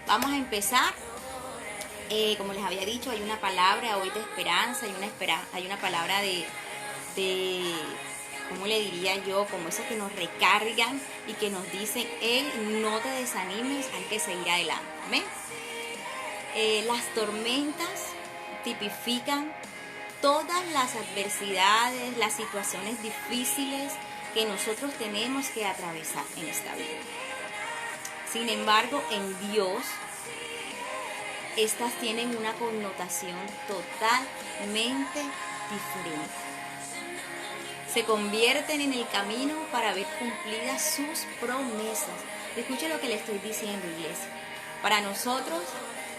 Vamos a empezar. Como les había dicho, hay una palabra hoy de esperanza, hay una palabra de, ¿cómo le diría yo? Como eso que nos recargan y que nos dicen, hey, no te desanimes, hay que seguir adelante. ¿Amén? Las tormentas tipifican todas las adversidades, las situaciones difíciles que nosotros tenemos que atravesar en esta vida. Sin embargo, en Dios, estas tienen una connotación totalmente diferente. Se convierten en el camino para ver cumplidas sus promesas. Escuchen lo que le estoy diciendo, iglesia. Para nosotros,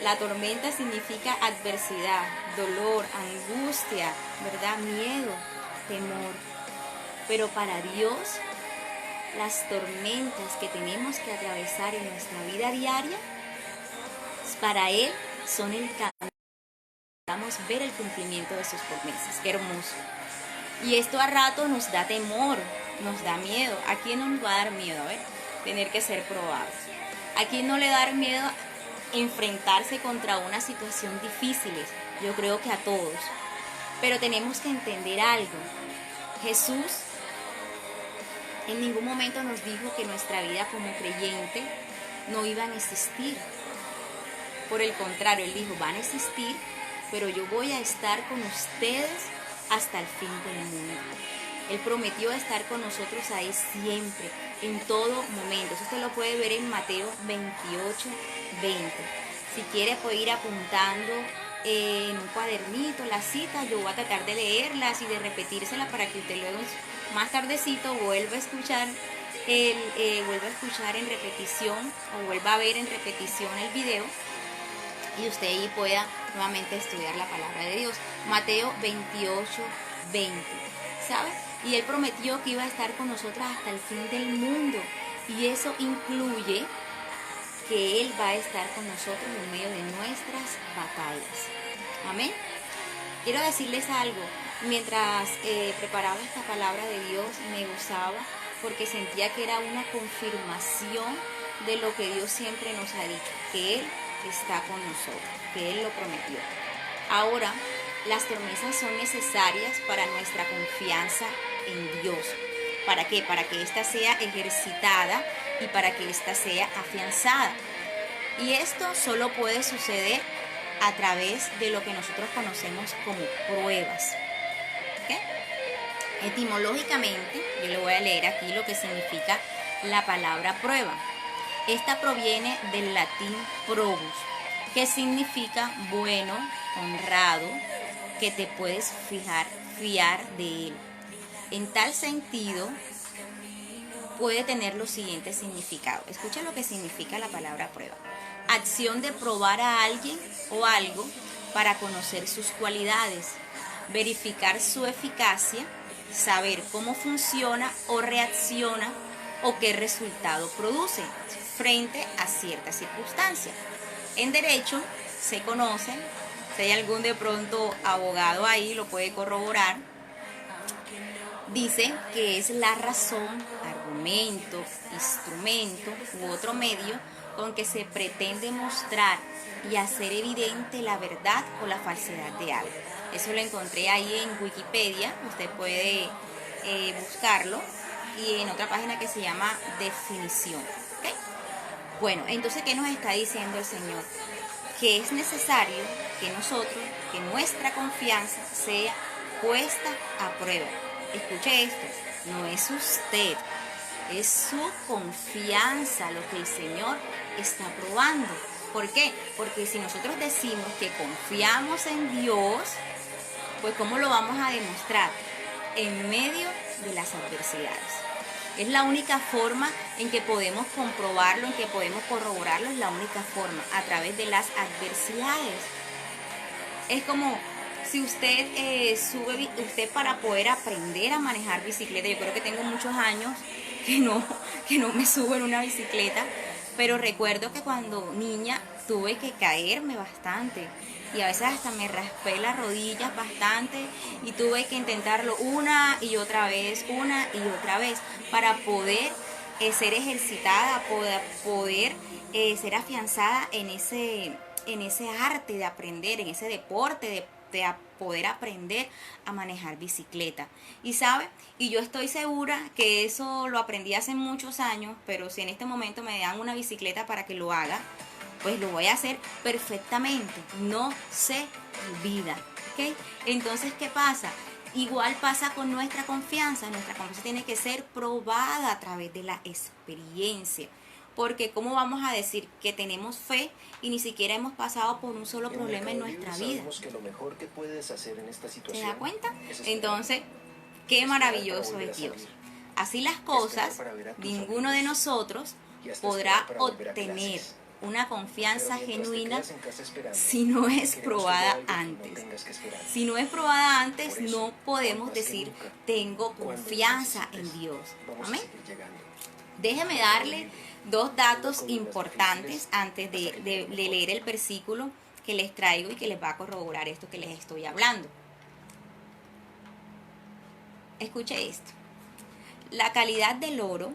la tormenta significa adversidad, dolor, angustia, ¿verdad? Miedo, temor. Pero para Dios, las tormentas que tenemos que atravesar en nuestra vida diaria, para Él son el camino. Vamos a ver el cumplimiento de sus promesas. Qué hermoso. Y esto a rato nos da temor, nos da miedo. ¿A quién no nos va a dar miedo? A ver, tener que ser probados. ¿A quién no le da miedo enfrentarse contra una situación difícil? Yo creo que a todos. Pero tenemos que entender algo. Jesús en ningún momento nos dijo que nuestra vida como creyente no iba a existir. Por el contrario, Él dijo, van a existir, pero yo voy a estar con ustedes hasta el fin del mundo. Él prometió estar con nosotros ahí siempre, en todo momento. Eso usted lo puede ver en Mateo 28, 20. Si quiere puede ir apuntando en un cuadernito la cita. Yo voy a tratar de leerlas y de repetírsela para que usted luego más tardecito vuelva a escuchar en repetición o vuelva a ver en repetición el video y usted ahí pueda nuevamente estudiar la palabra de Dios. Mateo 28, 20, ¿sabes? Y Él prometió que iba a estar con nosotros hasta el fin del mundo. Y eso incluye que Él va a estar con nosotros en medio de nuestras batallas. Amén. Quiero decirles algo. Mientras preparaba esta palabra de Dios, me gozaba porque sentía que era una confirmación de lo que Dios siempre nos ha dicho, que Él está con nosotros, que Él lo prometió. Ahora, las promesas son necesarias para nuestra confianza en Dios. ¿Para qué? Para que ésta sea ejercitada y para que ésta sea afianzada. Y esto solo puede suceder a través de lo que nosotros conocemos como pruebas. ¿Okay? Etimológicamente, yo le voy a leer aquí lo que significa la palabra prueba. Esta proviene del latín probus, que significa bueno, honrado, que te puedes fiar de él. En tal sentido, puede tener los siguientes significados. Escucha lo que significa la palabra prueba. Acción de probar a alguien o algo para conocer sus cualidades, verificar su eficacia, saber cómo funciona o reacciona o qué resultado produce frente a ciertas circunstancias. En derecho se conocen, si hay algún de pronto abogado ahí lo puede corroborar, dice que es la razón, argumento, instrumento u otro medio con que se pretende mostrar y hacer evidente la verdad o la falsedad de algo. Eso lo encontré ahí en Wikipedia, usted puede buscarlo, y en otra página que se llama definición. ¿Okay? Bueno, entonces, ¿qué nos está diciendo el Señor? Que es necesario que nosotros, que nuestra confianza sea puesta a prueba. Escuche esto, no es usted, es su confianza lo que el Señor está probando. ¿Por qué? Porque si nosotros decimos que confiamos en Dios, pues ¿cómo lo vamos a demostrar? En medio de las adversidades. Es la única forma en que podemos comprobarlo, en que podemos corroborarlo, es la única forma, a través de las adversidades. Es como si usted usted para poder aprender a manejar bicicleta, yo creo que tengo muchos años que no me subo en una bicicleta, pero recuerdo que cuando niña tuve que caerme bastante y a veces hasta me raspé las rodillas bastante y tuve que intentarlo una y otra vez para poder ser ejercitada, poder ser afianzada en ese arte de aprender, en ese deporte de poder aprender a manejar bicicleta. Y sabe, y yo estoy segura que eso lo aprendí hace muchos años, pero si en este momento me dan una bicicleta para que lo haga, pues lo voy a hacer perfectamente, no se olvida, ¿ok? Entonces, ¿qué pasa? Igual pasa con nuestra confianza tiene que ser probada a través de la experiencia. Porque ¿cómo vamos a decir que tenemos fe y ni siquiera hemos pasado por un solo problema en nuestra vida? Que lo mejor que puedes hacer en esta situación, ¿se da cuenta? Entonces, qué maravilloso es Dios. Así las cosas, ninguno de nosotros podrá obtener una confianza genuina si no es probada antes. Si no es probada antes, no podemos decir tengo confianza en Dios. Amén. Déjeme darle dos datos importantes antes de leer el versículo que les traigo y que les va a corroborar esto que les estoy hablando. Escuche esto. La calidad del oro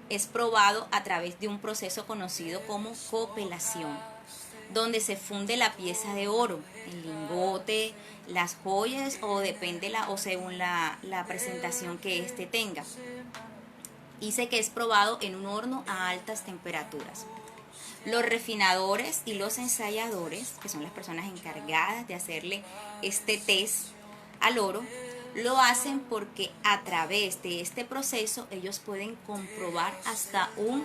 es probado a través de un proceso conocido como copelación, donde se funde la pieza de oro, el lingote, las joyas o según la presentación que éste tenga. Dice que es probado en un horno a altas temperaturas. Los refinadores y los ensayadores, que son las personas encargadas de hacerle este test al oro, lo hacen porque a través de este proceso ellos pueden comprobar hasta un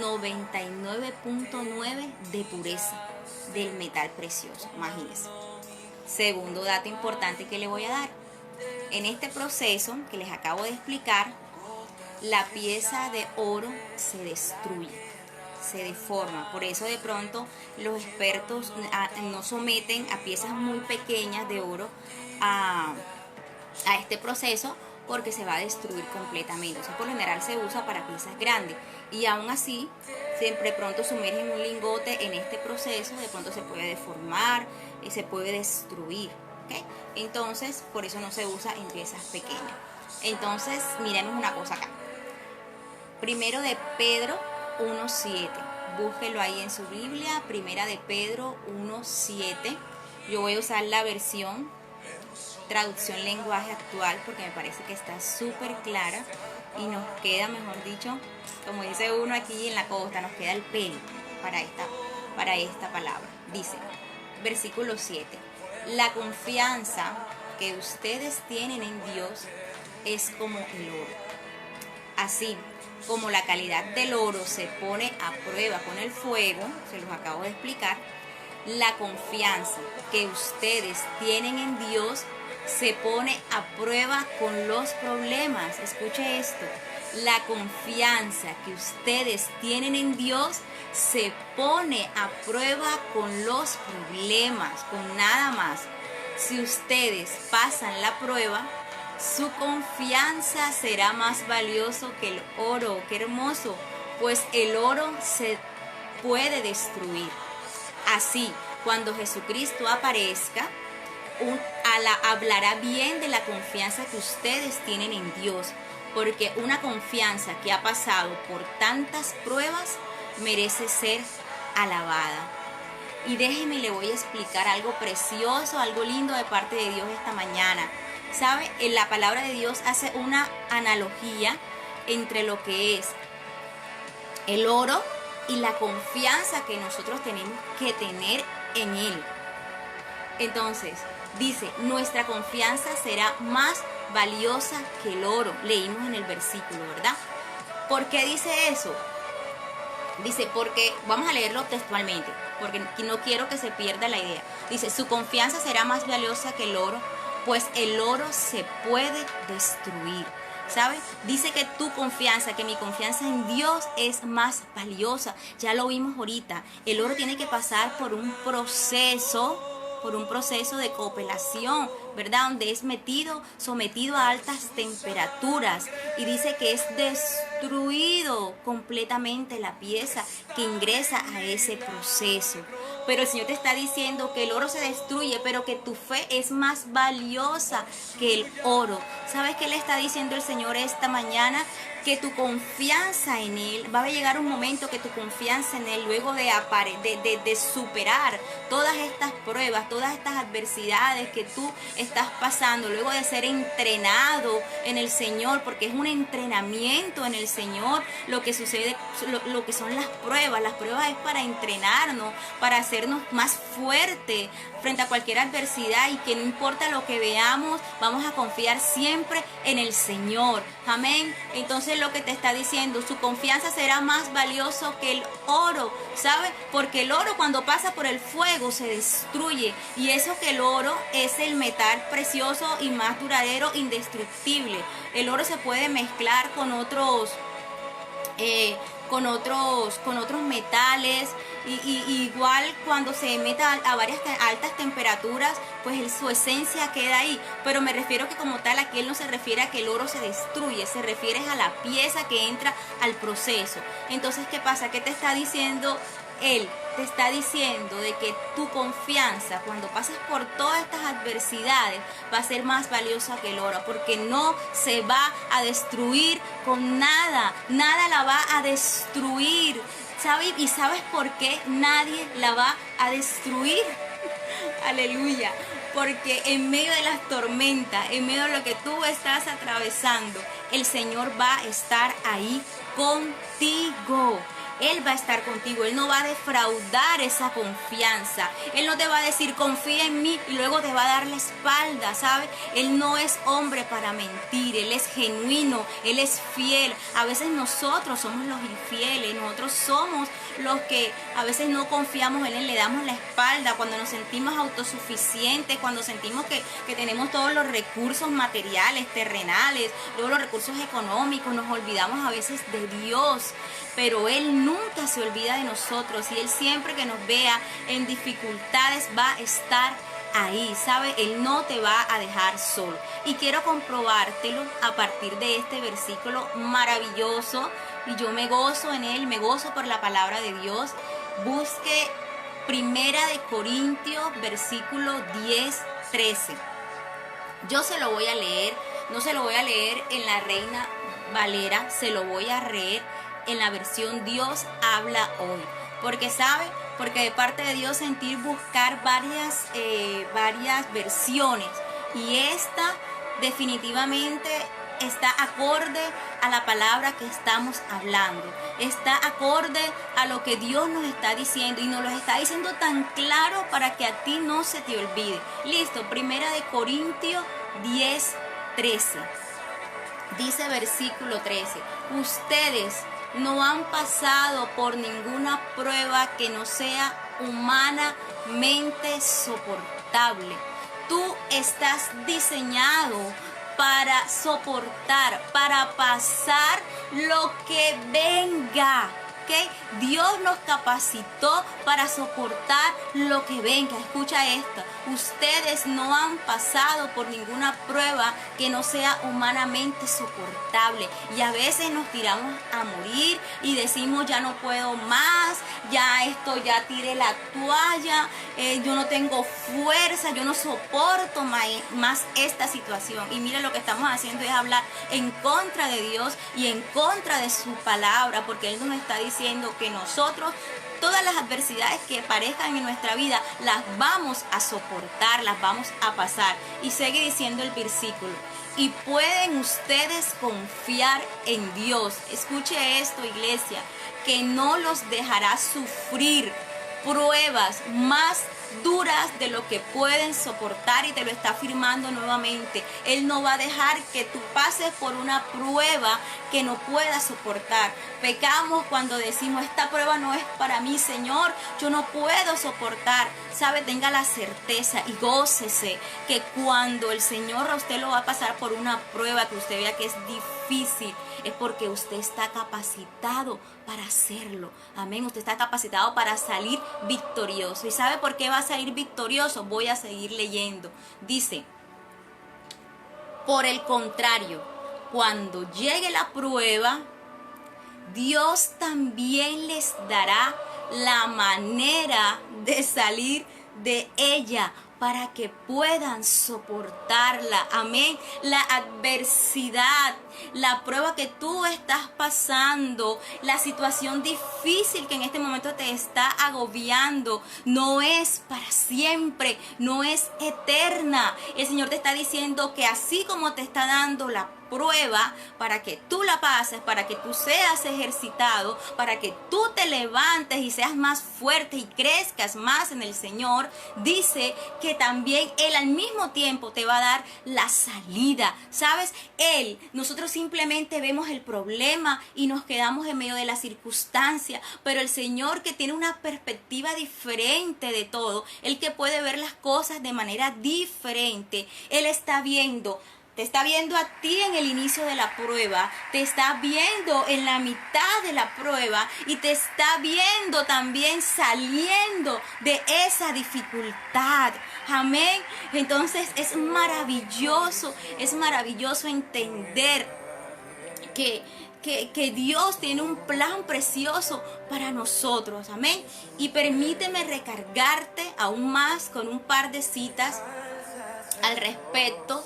99.9 de pureza del metal precioso. Imagínense. Segundo dato importante que le voy a dar. En este proceso que les acabo de explicar, la pieza de oro se destruye, se deforma. Por eso de pronto los expertos no someten a piezas muy pequeñas de oro a este proceso, porque se va a destruir completamente. O sea, por lo general se usa para piezas grandes y aún así siempre pronto sumergen un lingote en este proceso, de pronto se puede deformar y se puede destruir, ¿okay? Entonces por eso no se usa en piezas pequeñas. Entonces miremos una cosa acá. Primero de Pedro 1:7, búsquelo ahí en su Biblia. Primera de Pedro 1:7. Yo voy a usar la versión traducción lenguaje actual porque me parece que está súper clara y nos queda, mejor dicho, como dice uno aquí en la costa, nos queda el pelo para esta palabra. Dice, versículo 7, la confianza que ustedes tienen en Dios es como el oro. Así como la calidad del oro se pone a prueba con el fuego, se los acabo de explicar, la confianza que ustedes tienen en Dios se pone a prueba con los problemas. Escuche esto. La confianza que ustedes tienen en Dios se pone a prueba con los problemas, con nada más. Si ustedes pasan la prueba, su confianza será más valioso que el oro. ¡Qué hermoso! Pues el oro se puede destruir. Así, cuando Jesucristo aparezca, hablará bien de la confianza que ustedes tienen en Dios, porque una confianza que ha pasado por tantas pruebas merece ser alabada. Y déjeme, le voy a explicar algo precioso, algo lindo de parte de Dios esta mañana. ¿Sabe? En la palabra de Dios hace una analogía entre lo que es el oro y la confianza que nosotros tenemos que tener en Él. Entonces, dice, nuestra confianza será más valiosa que el oro. Leímos en el versículo, ¿verdad? ¿Por qué dice eso? Dice, porque, vamos a leerlo textualmente, porque no quiero que se pierda la idea. Dice, su confianza será más valiosa que el oro, pues el oro se puede destruir. ¿Sabes? Dice que tu confianza, que mi confianza en Dios es más valiosa. Ya lo vimos ahorita. El oro tiene que pasar por un proceso de copelación, ¿verdad? Donde es sometido a altas temperaturas. Y dice que es destruido completamente la pieza que ingresa a ese proceso. pero el Señor te está diciendo que el oro se destruye, pero que tu fe es más valiosa que el oro. ¿Sabes qué le está diciendo el Señor esta mañana? Que tu confianza en Él, va a llegar un momento que tu confianza en Él, luego de superar todas estas pruebas, todas estas adversidades que tú estás pasando, luego de ser entrenado en el Señor, porque es un entrenamiento en el Señor lo que sucede, lo que son las pruebas es para entrenarnos, para hacernos más fuertes frente a cualquier adversidad, y que no importa lo que veamos, vamos a confiar siempre en el Señor. Amén. Entonces lo que te está diciendo, su confianza será más valioso que el oro, ¿sabes? Porque el oro cuando pasa por el fuego se destruye, y eso que el oro es el metal precioso y más duradero, indestructible. El oro se puede mezclar con otros metales, y igual cuando se mete a varias altas temperaturas, pues su esencia queda ahí. Pero me refiero que como tal aquí él no se refiere a que el oro se destruye, se refiere a la pieza que entra al proceso. Entonces, ¿qué pasa? ¿Qué te está diciendo él? Te está diciendo de que tu confianza cuando pases por todas estas adversidades va a ser más valiosa que el oro, porque no se va a destruir con nada, nada la va a destruir, ¿sabes? ¿Y sabes por qué nadie la va a destruir? Aleluya. Porque en medio de las tormentas, en medio de lo que tú estás atravesando, el Señor va a estar ahí contigo. Él va a estar contigo, Él no va a defraudar esa confianza. Él no te va a decir confía en mí y luego te va a dar la espalda, ¿sabes? Él no es hombre para mentir, Él es genuino, Él es fiel. A veces nosotros somos los infieles, nosotros somos los que a veces no confiamos en Él, le damos la espalda cuando nos sentimos autosuficientes, cuando sentimos que tenemos todos los recursos materiales, terrenales, todos los recursos económicos, nos olvidamos a veces de Dios. Pero Él nunca se olvida de nosotros, y Él siempre que nos vea en dificultades va a estar ahí, ¿sabe? Él no te va a dejar solo. Y quiero comprobártelo a partir de este versículo maravilloso, y yo me gozo en él, me gozo por la palabra de Dios. Busque 1 Corintios, versículo 10-13. Yo se lo voy a leer, no se lo voy a leer en la Reina Valera, se lo voy a leer en la versión Dios habla hoy. Porque ¿sabe? Porque de parte de Dios sentí buscar varias versiones, y esta definitivamente está acorde a la palabra que estamos hablando, está acorde a lo que Dios nos está diciendo, y nos lo está diciendo tan claro para que a ti no se te olvide. Listo, 1 Corintios 10:13. Dice versículo 13, ustedes no han pasado por ninguna prueba que no sea humanamente soportable. Tú estás diseñado para soportar, para pasar lo que venga. ¿Okay? Dios nos capacitó para soportar lo que venga. Escucha esto. Ustedes no han pasado por ninguna prueba que no sea humanamente soportable. Y a veces nos tiramos a morir y decimos ya no puedo más, ya esto, ya tiré la toalla, yo no tengo fuerza, yo no soporto más esta situación. Y mira, lo que estamos haciendo es hablar en contra de Dios y en contra de su palabra, porque Él nos está diciendo que nosotros todas las adversidades que aparezcan en nuestra vida las vamos a soportar, las vamos a pasar. Y sigue diciendo el versículo, y pueden ustedes confiar en Dios. Escuche esto, iglesia, que no los dejará sufrir pruebas más duras de lo que pueden soportar, y te lo está afirmando nuevamente. Él no va a dejar que tú pases por una prueba que no puedas soportar. Pecamos cuando decimos esta prueba no es para mí, Señor, yo no puedo soportar. Sabe, tenga la certeza y gócese que cuando el Señor a usted lo va a pasar por una prueba que usted vea que es difícil, es porque usted está capacitado para hacerlo. Amén. Usted está capacitado para salir victorioso. ¿Y sabe por qué va a salir victorioso? Voy a seguir leyendo. Dice, por el contrario, cuando llegue la prueba, Dios también les dará la manera de salir de ella, para que puedan soportarla. Amén. La adversidad, la prueba que tú estás pasando, la situación difícil que en este momento te está agobiando, no es para siempre, no es eterna. El Señor te está diciendo que así como te está dando la prueba para que tú la pases, para que tú seas ejercitado, para que tú te levantes y seas más fuerte y crezcas más en el Señor, dice que también Él al mismo tiempo te va a dar la salida. ¿Sabes? Nosotros simplemente vemos el problema y nos quedamos en medio de la circunstancia, pero el Señor, que tiene una perspectiva diferente de todo, el que puede ver las cosas de manera diferente, Él está viendo. Te está viendo a ti en el inicio de la prueba, te está viendo en la mitad de la prueba y te está viendo también saliendo de esa dificultad. Amén. Entonces es maravilloso entender que Dios tiene un plan precioso para nosotros. Amén. Y permíteme recargarte aún más con un par de citas al respecto,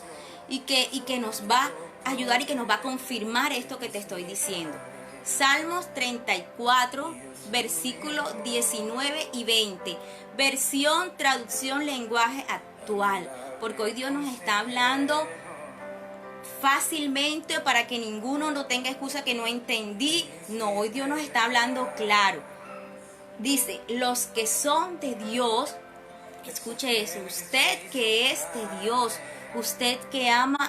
y que nos va a ayudar y que nos va a confirmar esto que te estoy diciendo. Salmos 34, versículos 19 y 20. Versión, traducción, lenguaje actual. Porque hoy Dios nos está hablando fácilmente para que ninguno no tenga excusa que no entendí. No, hoy Dios nos está hablando claro. Dice, los que son de Dios, escuche eso, usted que es de Dios, usted que ama,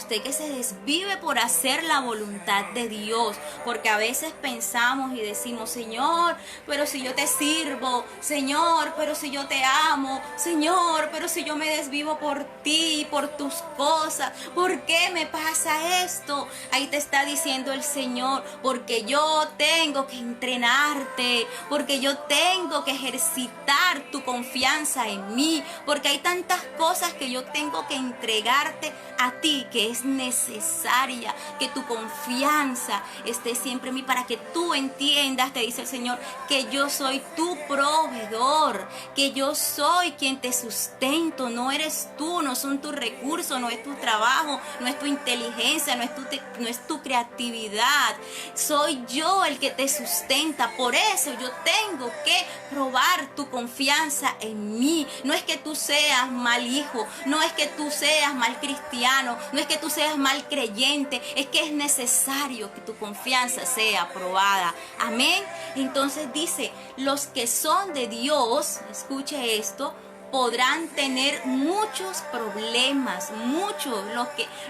usted que se desvive por hacer la voluntad de Dios, porque a veces pensamos y decimos, Señor, pero si yo te sirvo, Señor, pero si yo te amo, Señor, pero si yo me desvivo por ti, por tus cosas, ¿por qué me pasa esto? Ahí te está diciendo el Señor, porque yo tengo que entrenarte, porque yo tengo que ejercitar tu confianza en mí, porque hay tantas cosas que yo tengo que entregarte a ti, que es necesaria que tu confianza esté siempre en mí, para que tú entiendas, te dice el Señor, que yo soy tu proveedor, que yo soy quien te sustento. No eres tú, no son tus recursos, no es tu trabajo, no es tu inteligencia, no es tu creatividad. Soy yo el que te sustenta. Por eso yo tengo que probar tu confianza en mí. No es que tú seas mal hijo, no es que tú seas mal cristiano, no es que tú seas mal creyente, es que es necesario que tu confianza sea probada. Amén. Entonces dice, los que son de Dios, escuche esto, podrán tener muchos problemas, muchos,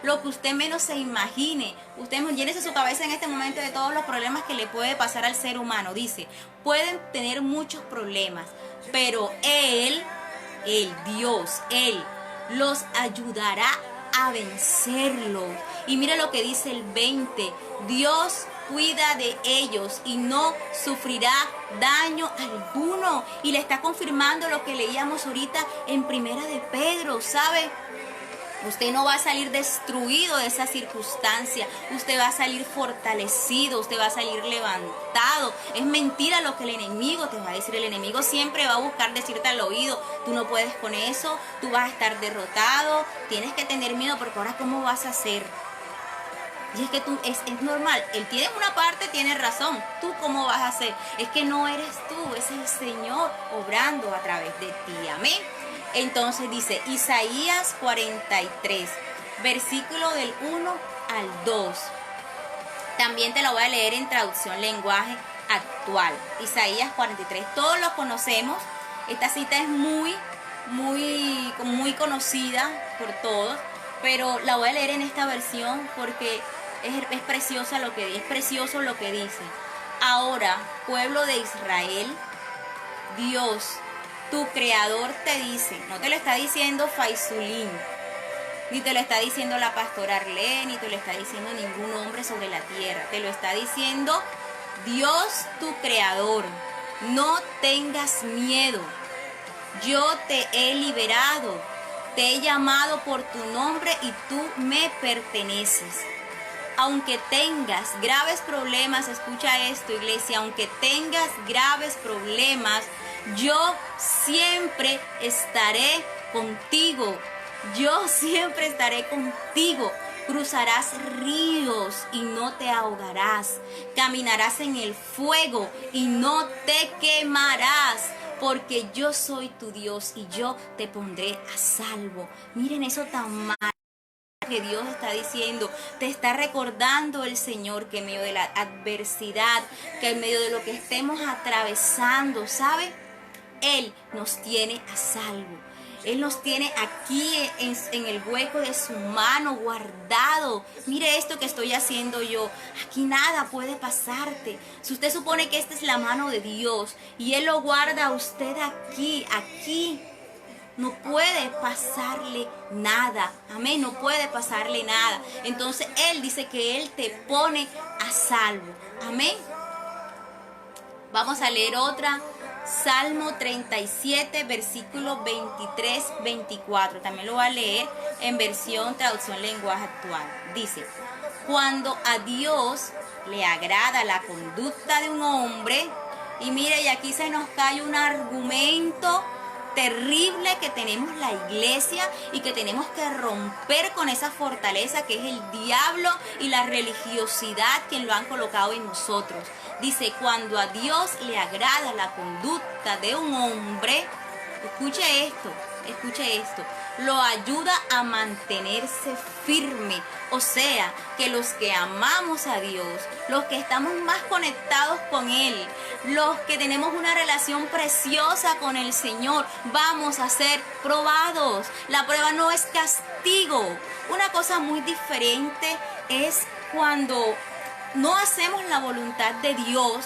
lo que usted menos se imagine. Usted llénese su cabeza en este momento de todos los problemas que le puede pasar al ser humano. Dice, pueden tener muchos problemas, pero Dios, Él los ayudará a vencerlos. Y mira lo que dice el 20, Dios cuida de ellos y no sufrirá daño alguno. Y le está confirmando lo que leíamos ahorita en Primera de Pedro, ¿sabe? Usted no va a salir destruido de esa circunstancia, usted va a salir fortalecido, usted va a salir levantado. Es mentira lo que el enemigo te va a decir. El enemigo siempre va a buscar decirte al oído, tú no puedes con eso, tú vas a estar derrotado, tienes que tener miedo, porque ahora ¿cómo vas a hacer? Y es que es normal, él tiene una parte, tiene razón, tú ¿cómo vas a hacer? Es que no eres tú, es el Señor obrando a través de ti, amén. Entonces dice Isaías 43, versículo del 1 al 2. También te lo voy a leer en traducción lenguaje actual. Isaías 43, todos lo conocemos. Esta cita es muy conocida por todos, pero la voy a leer en esta versión porque es precioso lo que dice. Ahora, pueblo de Israel, Dios, tu creador te dice, no te lo está diciendo Faisulín, ni te lo está diciendo la pastora Arlene, ni te lo está diciendo ningún hombre sobre la tierra, te lo está diciendo Dios, tu creador. No tengas miedo, yo te he liberado, te he llamado por tu nombre y tú me perteneces. aunque tengas graves problemas, escucha esto, iglesia, aunque tengas graves problemas, yo siempre estaré contigo. Yo siempre estaré contigo. Cruzarás ríos y no te ahogarás. Caminarás en el fuego y no te quemarás. Porque yo soy tu Dios y yo te pondré a salvo. Miren eso tan mal que Dios está diciendo. Te está recordando el Señor que en medio de la adversidad, que en medio de lo que estemos atravesando, ¿sabe? Él nos tiene a salvo. Él nos tiene aquí en el hueco de su mano guardado. Mire esto que estoy haciendo yo. Aquí nada puede pasarte. Si usted supone que esta es la mano de Dios y Él lo guarda a usted aquí, no puede pasarle nada. Amén, no puede pasarle nada. Entonces Él dice que Él te pone a salvo. Amén. Vamos a leer otra. Salmo 37, versículos 23, 24. También lo voy a leer en versión traducción lenguaje actual. Dice, cuando a Dios le agrada la conducta de un hombre, y mire, y aquí se nos cae un argumento terrible que tenemos la iglesia y que tenemos que romper con esa fortaleza que es el diablo y la religiosidad que lo han colocado en nosotros. Dice, cuando a Dios le agrada la conducta de un hombre, escuche esto, lo ayuda a mantenerse firme. O sea, que los que amamos a Dios, los que estamos más conectados con Él, los que tenemos una relación preciosa con el Señor, vamos a ser probados. La prueba no es castigo. Una cosa muy diferente es cuando no hacemos la voluntad de Dios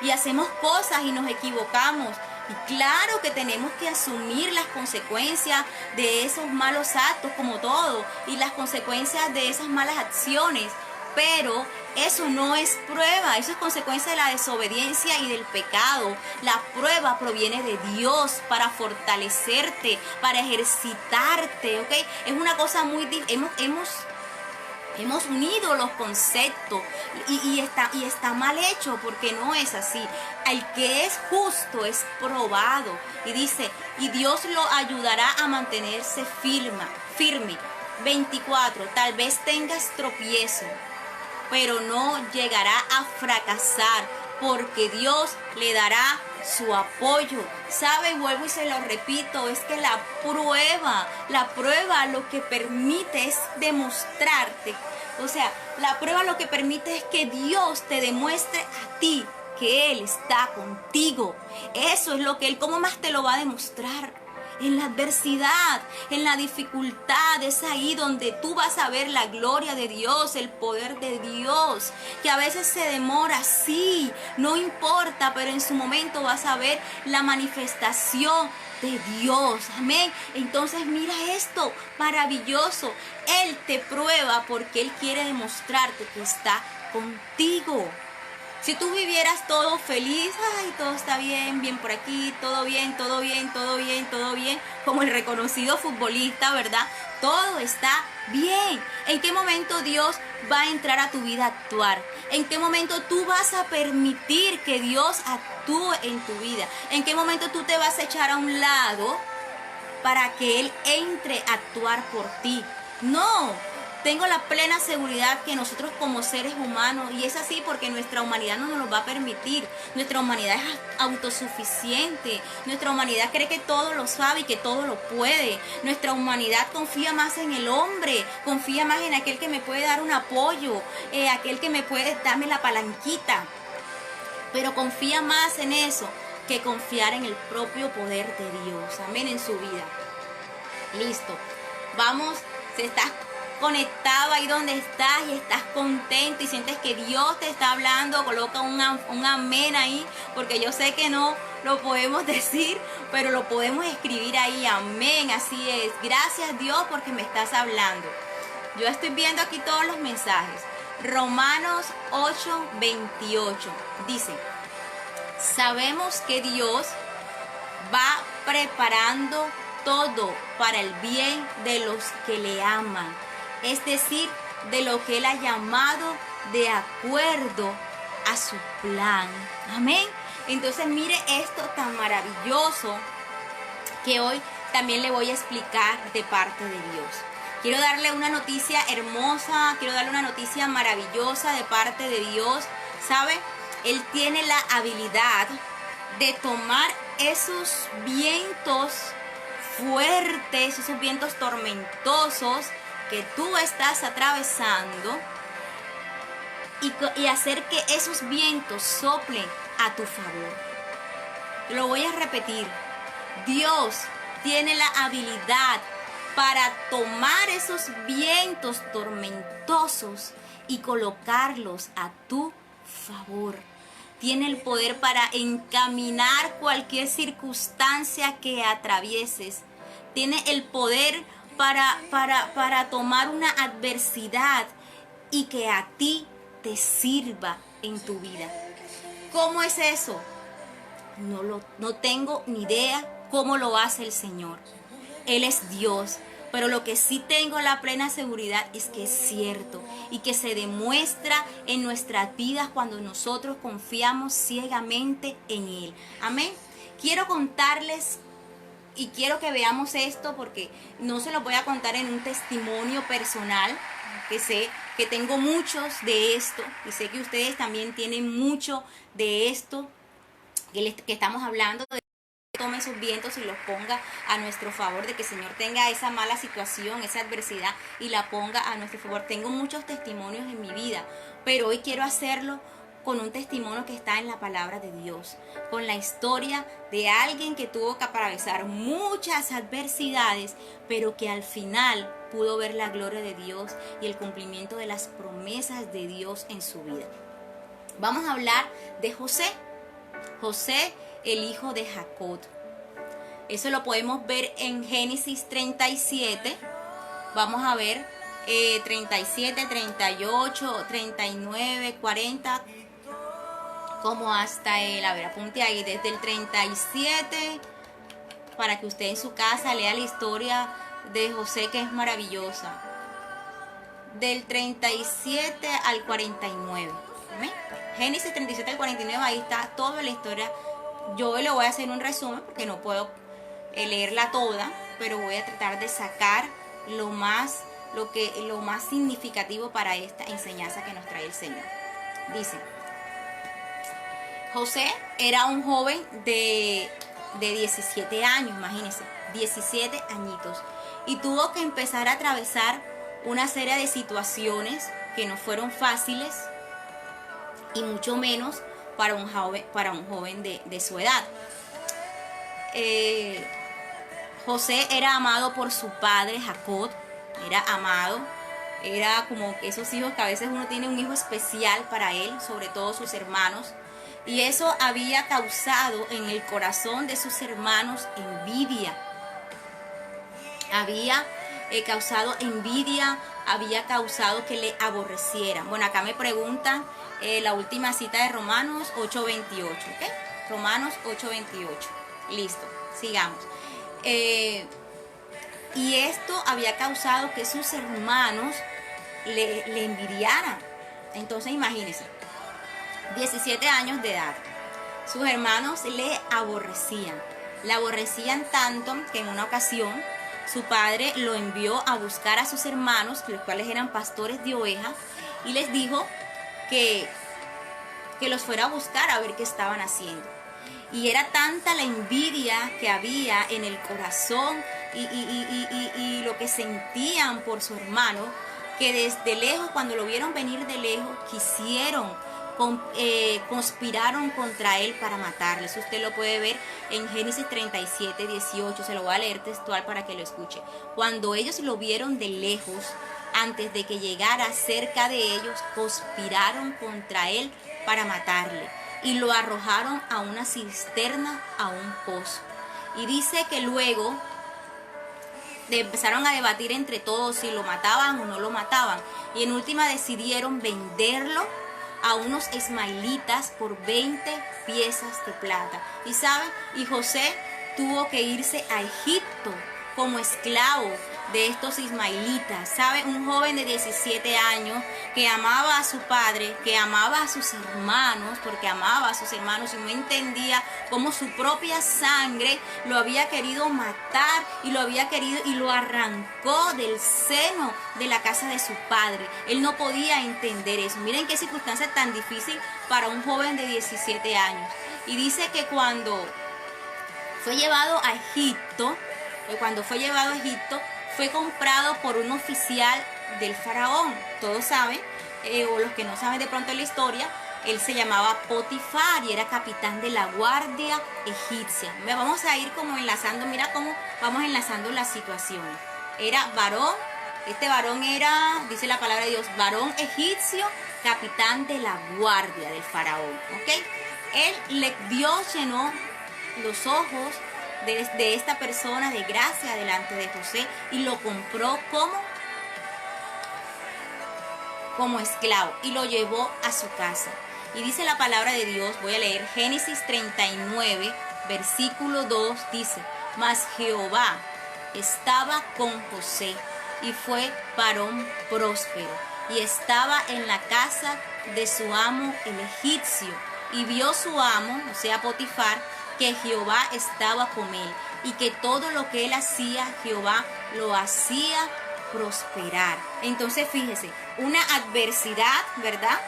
y hacemos cosas y nos equivocamos. Y claro que tenemos que asumir las consecuencias de esos malos actos como todo y las consecuencias de esas malas acciones. Pero eso no es prueba, eso es consecuencia de la desobediencia y del pecado. La prueba proviene de Dios para fortalecerte, para ejercitarte, ¿ok? Es una cosa muy hemos unido los conceptos y está mal hecho porque no es así. El que es justo es probado. Y dice, y Dios lo ayudará a mantenerse firme. 24, tal vez tengas tropiezo, pero no llegará a fracasar porque Dios le dará su apoyo. ¿Sabe? Vuelvo y se lo repito, es que la prueba lo que permite es demostrarte. O sea, la prueba lo que permite es que Dios te demuestre a ti que Él está contigo. Eso es lo que Él, ¿cómo más te lo va a demostrar? En la adversidad, en la dificultad, es ahí donde tú vas a ver la gloria de Dios, el poder de Dios, que a veces se demora, sí, no importa, pero en su momento vas a ver la manifestación de Dios, amén. Entonces mira esto, maravilloso, Él te prueba porque Él quiere demostrarte que está contigo. Si tú vivieras todo feliz, ay, todo está bien, bien por aquí, todo bien, como el reconocido futbolista, ¿verdad? Todo está bien. ¿En qué momento Dios va a entrar a tu vida a actuar? ¿En qué momento tú vas a permitir que Dios actúe en tu vida? ¿En qué momento tú te vas a echar a un lado para que Él entre a actuar por ti? No. Tengo la plena seguridad que nosotros como seres humanos, y es así porque nuestra humanidad no nos lo va a permitir, nuestra humanidad es autosuficiente, nuestra humanidad cree que todo lo sabe y que todo lo puede, nuestra humanidad confía más en el hombre, confía más en aquel que me puede dar un apoyo, aquel que me puede darme la palanquita, pero confía más en eso que confiar en el propio poder de Dios, amén, en su vida. Listo, vamos, se está conectado ahí donde estás y estás contento y sientes que Dios te está hablando, coloca un amén ahí, porque yo sé que no lo podemos decir, pero lo podemos escribir ahí, amén, así es. Gracias Dios porque me estás hablando. Yo estoy viendo aquí todos los mensajes. Romanos 8:28 dice, sabemos que Dios va preparando todo para el bien de los que le aman. Es decir, de lo que Él ha llamado de acuerdo a su plan. Amén. Entonces mire esto tan maravilloso que hoy también le voy a explicar de parte de Dios. Quiero darle una noticia hermosa, quiero darle una noticia maravillosa de parte de Dios. ¿Sabe? Él tiene la habilidad de tomar esos vientos fuertes, esos vientos tormentosos que tú estás atravesando y hacer que esos vientos soplen a tu favor. Lo voy a repetir. Dios tiene la habilidad para tomar esos vientos tormentosos y colocarlos a tu favor. Tiene el poder para encaminar cualquier circunstancia que atravieses. Tiene el poder para tomar una adversidad y que a ti te sirva en tu vida. ¿Cómo es eso? No tengo ni idea cómo lo hace el Señor. Él es Dios. Pero lo que sí tengo la plena seguridad es que es cierto y que se demuestra en nuestras vidas cuando nosotros confiamos ciegamente en Él. Amén. Quiero contarles y quiero que veamos esto porque no se lo voy a contar en un testimonio personal, que sé que tengo muchos de esto y sé que ustedes también tienen mucho de esto que estamos hablando de. Tome esos vientos y los ponga a nuestro favor, de que el Señor tenga esa mala situación, esa adversidad y la ponga a nuestro favor. Tengo muchos testimonios en mi vida, pero hoy quiero hacerlo con un testimonio que está en la palabra de Dios, con la historia de alguien que tuvo que atravesar muchas adversidades, pero que al final pudo ver la gloria de Dios y el cumplimiento de las promesas de Dios en su vida. Vamos a hablar de José. José, el hijo de Jacob. Eso lo podemos ver en Génesis 37. Vamos a ver 37, 38, 39, 40, como hasta el, a ver, apunte ahí, desde el 37, para que usted en su casa lea la historia de José, que es maravillosa. Del 37 al 49. ¿Ven? Génesis 37 al 49, ahí está toda la historia. Yo le voy a hacer un resumen porque no puedo leerla toda, pero voy a tratar de sacar lo más significativo para esta enseñanza que nos trae el Señor. Dice: José era un joven de 17 años, imagínense, 17 añitos, y tuvo que empezar a atravesar una serie de situaciones que no fueron fáciles, y mucho menos para un joven de su edad. José era amado por su padre Jacob, era amado, era como esos hijos que a veces uno tiene un hijo especial para él, sobre todo sus hermanos, y eso había causado en el corazón de sus hermanos envidia. Había causado que le aborrecieran. Bueno, acá me preguntan la última cita de Romanos 8:28, ¿ok? Romanos 8:28. Listo, sigamos. Y esto había causado que sus hermanos le envidiaran. Entonces imagínense, 17 años de edad. Sus hermanos le aborrecían tanto que en una ocasión su padre lo envió a buscar a sus hermanos, los cuales eran pastores de ovejas, y les dijo que los fuera a buscar a ver qué estaban haciendo. Y era tanta la envidia que había en el corazón y lo que sentían por su hermano, que desde lejos, cuando lo vieron venir de lejos, conspiraron contra él para matarle. Eso usted lo puede ver en Génesis 37:18. Se lo voy a leer textual para que lo escuche. Cuando ellos lo vieron de lejos, antes de que llegara cerca de ellos, conspiraron contra él para matarle y lo arrojaron a una cisterna, a un pozo. Y dice que luego empezaron a debatir entre todos si lo mataban o no lo mataban, y en última decidieron venderlo a unos ismaelitas por 20 piezas de plata. Y José tuvo que irse a Egipto como esclavo, de estos ismaelitas, ¿sabe? Un joven de 17 años que amaba a su padre, que amaba a sus hermanos, porque amaba a sus hermanos y no entendía cómo su propia sangre lo había querido matar y lo había querido y lo arrancó del seno de la casa de su padre. Él no podía entender eso. Miren qué circunstancia tan difícil para un joven de 17 años. Y dice que cuando fue llevado a Egipto, fue comprado por un oficial del faraón. Todos saben, o los que no saben de pronto la historia, él se llamaba Potifar y era capitán de la guardia egipcia. Vamos a ir como enlazando, mira cómo vamos enlazando las situaciones. Era varón, este varón era, dice la palabra de Dios, varón egipcio, capitán de la guardia del faraón. ¿Ok? Dios llenó los ojos de esta persona de gracia delante de José y lo compró como esclavo y lo llevó a su casa. Y dice la palabra de Dios, voy a leer Génesis 39, versículo 2, dice: mas Jehová estaba con José y fue varón próspero y estaba en la casa de su amo el egipcio, y vio su amo, o sea Potifar, que Jehová estaba con él y que todo lo que él hacía, Jehová lo hacía prosperar. Entonces fíjese, una adversidad, ¿verdad?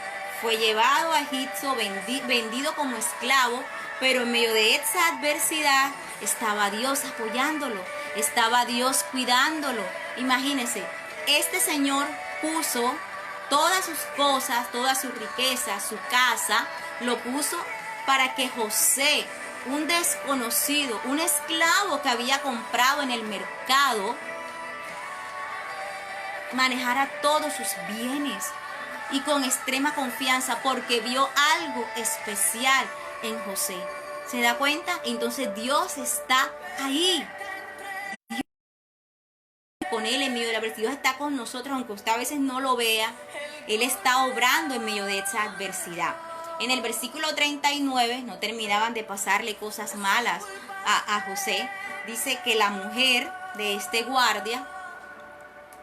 Fue llevado a Egipto, vendido como esclavo, pero en medio de esa adversidad estaba Dios apoyándolo, estaba Dios cuidándolo. Imagínense, este señor puso todas sus cosas, toda su riqueza, su casa, lo puso para que José, un desconocido, un esclavo que había comprado en el mercado, manejara todos sus bienes y con extrema confianza porque vio algo especial en José. ¿Se da cuenta? Entonces Dios está ahí. Dios con él en medio de la adversidad. Dios está con nosotros, aunque usted a veces no lo vea. Él está obrando en medio de esa adversidad. En el versículo 39, no terminaban de pasarle cosas malas a José. Dice que la mujer de este guardia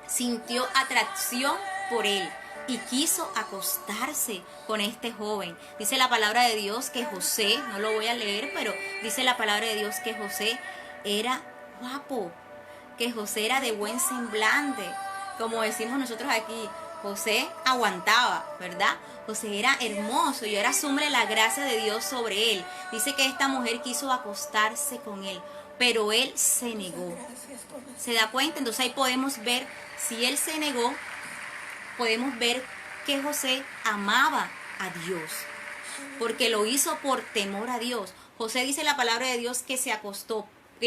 sintió atracción por él y quiso acostarse con este joven. Dice la palabra de Dios que José, no lo voy a leer, pero dice la palabra de Dios que José era guapo, que José era de buen semblante. Como decimos nosotros aquí, José aguantaba, ¿verdad? José era hermoso y ahora asume la gracia de Dios sobre él. Dice que esta mujer quiso acostarse con él, pero él se negó. ¿Se da cuenta? Entonces ahí podemos ver, si él se negó, podemos ver que José amaba a Dios, porque lo hizo por temor a Dios. José dice la palabra de Dios que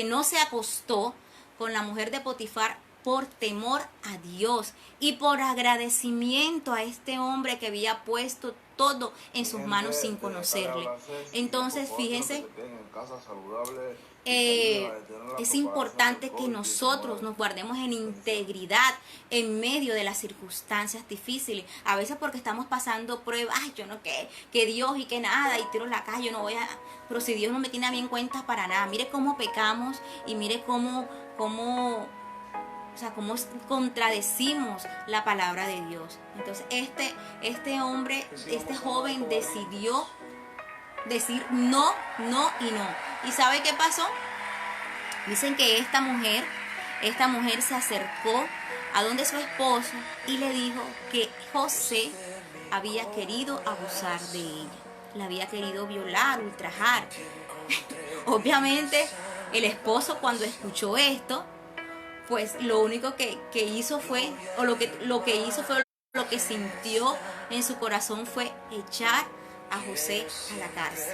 no se acostó con la mujer de Potifar por temor a Dios y por agradecimiento a este hombre que había puesto todo en sus manos sin conocerle. Entonces, fíjense, es importante que nosotros nos guardemos en integridad en medio de las circunstancias difíciles. A veces porque estamos pasando pruebas, yo no que Dios y que nada, y tiro la calle, yo no voy a... Pero si Dios no me tiene a mí en cuenta para nada, mire cómo pecamos y mire cómo contradecimos la palabra de Dios. Entonces este hombre, este joven decidió decir no, no y no. ¿Y sabe qué pasó? Dicen que esta mujer se acercó a donde su esposo y le dijo que José había querido abusar de ella, la había querido violar, ultrajar. Obviamente el esposo, cuando escuchó esto, pues lo único que hizo fue, o lo que hizo fue, lo que sintió en su corazón fue echar a José a la cárcel.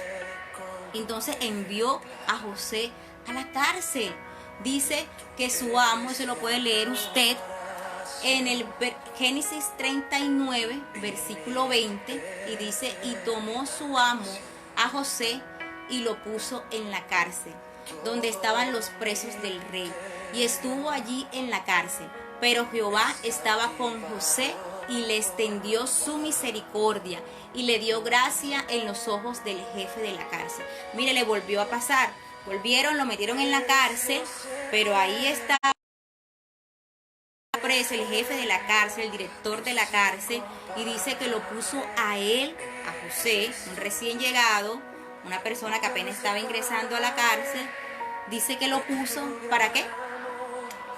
Entonces envió a José a la cárcel. Dice que su amo, eso lo puede leer usted en el Génesis 39, versículo 20, y dice: y tomó su amo a José y lo puso en la cárcel, donde estaban los presos del rey, y estuvo allí en la cárcel. Pero Jehová estaba con José y le extendió su misericordia y le dio gracia en los ojos del jefe de la cárcel. Mire, le volvió a pasar. Volvieron, lo metieron en la cárcel, pero ahí está preso, el jefe de la cárcel, el director de la cárcel, y dice que lo puso a él, a José, un recién llegado, una persona que apenas estaba ingresando a la cárcel, dice que lo puso, ¿para qué?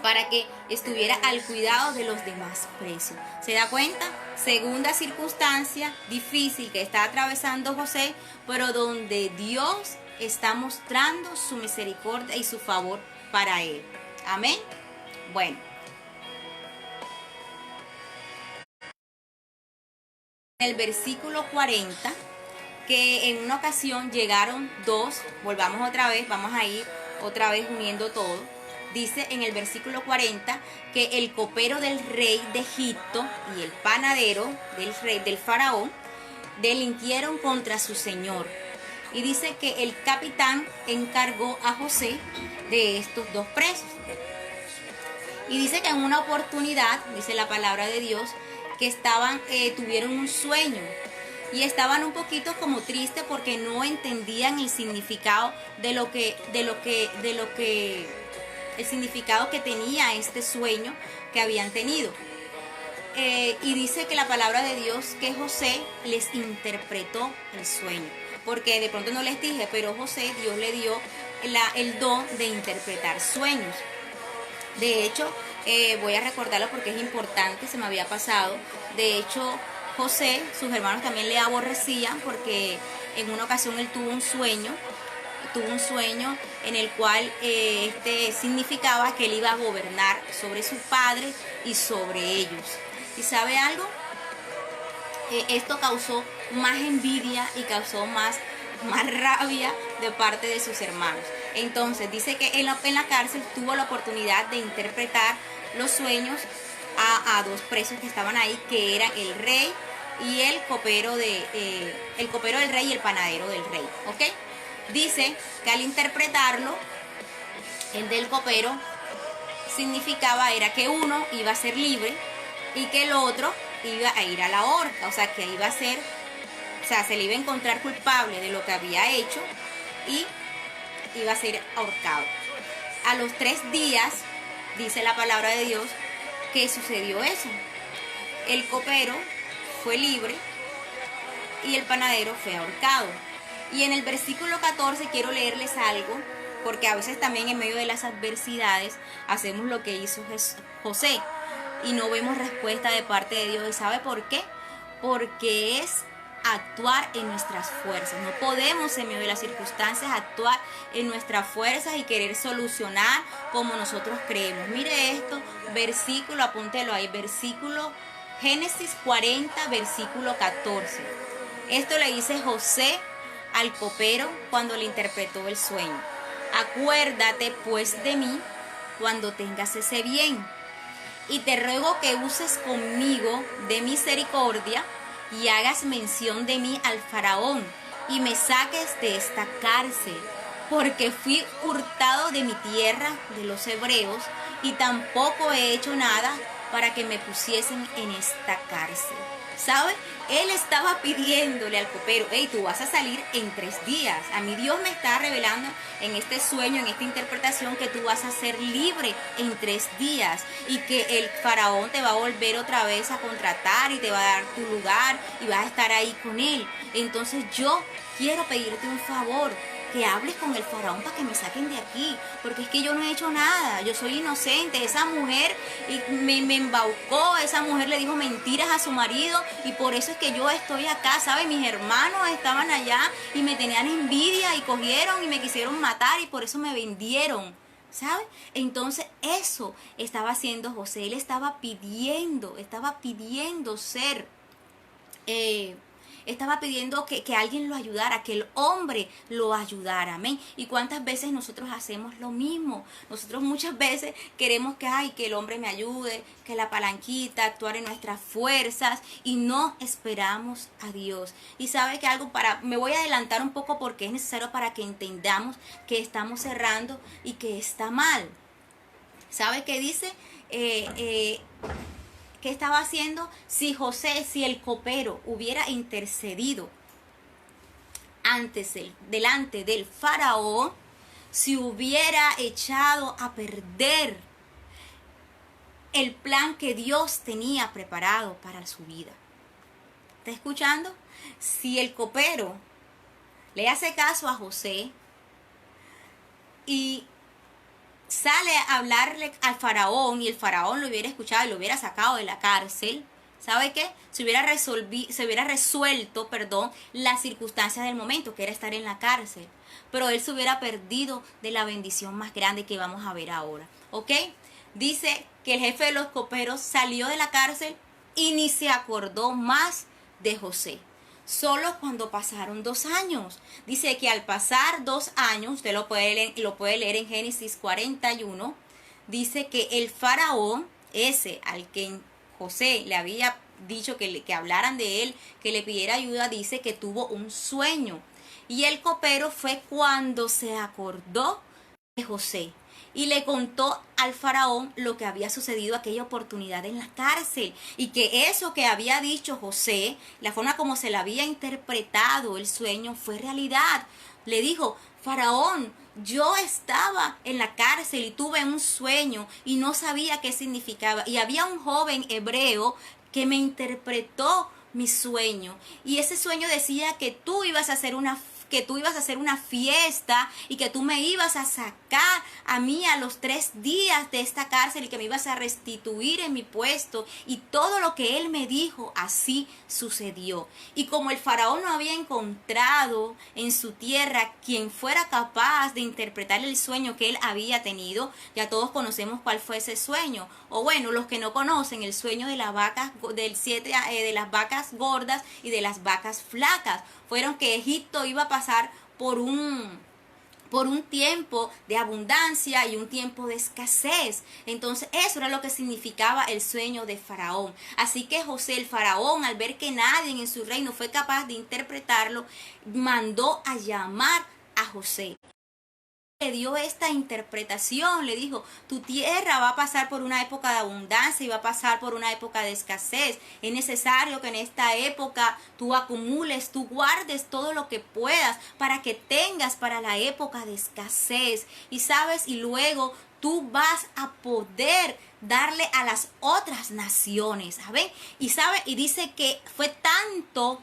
Para que estuviera al cuidado de los demás presos. ¿Se da cuenta? Segunda circunstancia difícil que está atravesando José, pero donde Dios está mostrando su misericordia y su favor para él. Amén. Bueno. En el versículo 40, que en una ocasión llegaron dos, volvamos otra vez, vamos a ir otra vez uniendo todo. Dice en el versículo 40 que el copero del rey de Egipto y el panadero del rey del faraón delinquieron contra su señor. Y dice que el capitán encargó a José de estos dos presos. Y dice que en una oportunidad, dice la palabra de Dios, que tuvieron un sueño y estaban un poquito como tristes porque no entendían el significado el significado que tenía este sueño que habían tenido. Y dice que la palabra de Dios que José les interpretó el sueño, porque de pronto no les dije, pero José, Dios le dio el don de interpretar sueños. De hecho, voy a recordarlo porque es importante, se me había pasado. De hecho, José, sus hermanos también le aborrecían porque en una ocasión él tuvo un sueño en el cual significaba que él iba a gobernar sobre sus padres y sobre ellos. ¿Y sabe algo? Esto causó más envidia y causó más rabia de parte de sus hermanos. Entonces dice que en la cárcel tuvo la oportunidad de interpretar los sueños a dos presos que estaban ahí, que eran el rey y el copero del rey y el panadero del rey, ¿ok? Dice que al interpretarlo, el del copero era que uno iba a ser libre y que el otro iba a ir a la horca, o sea que se le iba a encontrar culpable de lo que había hecho y iba a ser ahorcado. A los 3 días, dice la palabra de Dios, que sucedió eso. El copero fue libre y el panadero fue ahorcado. Y en el versículo 14 quiero leerles algo, porque a veces también en medio de las adversidades hacemos lo que hizo José y no vemos respuesta de parte de Dios. ¿Y sabe por qué? Porque es actuar en nuestras fuerzas. No podemos en medio de las circunstancias actuar en nuestras fuerzas y querer solucionar como nosotros creemos. Mire esto, versículo, apúntelo ahí, versículo Génesis 40, versículo 14. Esto le dice José al copero cuando le interpretó el sueño. Acuérdate pues de mí cuando tengas ese bien, y te ruego que uses conmigo de misericordia y hagas mención de mí al faraón y me saques de esta cárcel, porque fui hurtado de mi tierra, de los hebreos, y tampoco he hecho nada para que me pusiesen en esta cárcel. ¿Sabe? Él estaba pidiéndole al copero, hey, tú vas a salir en 3 días. A mí Dios me está revelando en este sueño, en esta interpretación, que tú vas a ser libre en 3 días y que el faraón te va a volver otra vez a contratar y te va a dar tu lugar y vas a estar ahí con él. Entonces yo quiero pedirte un favor, que hables con el faraón para que me saquen de aquí, porque es que yo no he hecho nada, yo soy inocente. Esa mujer me embaucó, esa mujer le dijo mentiras a su marido y por eso es que yo estoy acá, ¿sabes? Mis hermanos estaban allá y me tenían envidia y cogieron y me quisieron matar y por eso me vendieron, ¿sabes? Entonces eso estaba haciendo José. Él estaba pidiendo ser... estaba pidiendo que alguien lo ayudara, que el hombre lo ayudara, amén. Y cuántas veces nosotros hacemos lo mismo. Nosotros muchas veces queremos que el hombre me ayude, que la palanquita, actuar en nuestras fuerzas, y no esperamos a Dios. Y sabe que me voy a adelantar un poco porque es necesario para que entendamos que estamos cerrando y que está mal. ¿Sabe qué dice? ¿Qué estaba haciendo? Si el copero hubiera intercedido delante del faraón, si hubiera echado a perder el plan que Dios tenía preparado para su vida. ¿Está escuchando? Si el copero le hace caso a José y sale a hablarle al faraón, y el faraón lo hubiera escuchado y lo hubiera sacado de la cárcel, ¿sabe qué? Se hubiera resuelto, las circunstancias del momento, que era estar en la cárcel. Pero él se hubiera perdido de la bendición más grande que vamos a ver ahora. ¿Ok? Dice que el jefe de los coperos salió de la cárcel y ni se acordó más de José. Solo cuando pasaron 2 años. Dice que al pasar 2 años, usted lo puede leer en Génesis 41, dice que el faraón, ese al que José le había dicho que hablaran de él, que le pidiera ayuda, dice que tuvo un sueño. Y el copero fue cuando se acordó de José y le contó al faraón lo que había sucedido aquella oportunidad en la cárcel, y que eso que había dicho José, la forma como se le había interpretado el sueño, fue realidad. Le dijo: faraón, yo estaba en la cárcel y tuve un sueño y no sabía qué significaba, y había un joven hebreo que me interpretó mi sueño, y ese sueño decía que tú ibas a hacer una fiesta y que tú me ibas a sacar a mí a los 3 días de esta cárcel y que me ibas a restituir en mi puesto. Y todo lo que él me dijo, así sucedió. Y como el faraón no había encontrado en su tierra quien fuera capaz de interpretar el sueño que él había tenido, ya todos conocemos cuál fue ese sueño. O bueno, los que no conocen, el sueño de las vacas, de las vacas gordas y de las vacas flacas, fueron que Egipto iba a pasar por un tiempo de abundancia y un tiempo de escasez. Entonces eso era lo que significaba el sueño de Faraón. Así que José, el faraón, al ver que nadie en su reino fue capaz de interpretarlo, mandó a llamar a José. Le dio esta interpretación, le dijo: tu tierra va a pasar por una época de abundancia y va a pasar por una época de escasez. Es necesario que en esta época tú acumules, tú guardes todo lo que puedas para que tengas para la época de escasez. Y sabes, y luego tú vas a poder darle a las otras naciones, ¿sabes? Y dice que fue tanto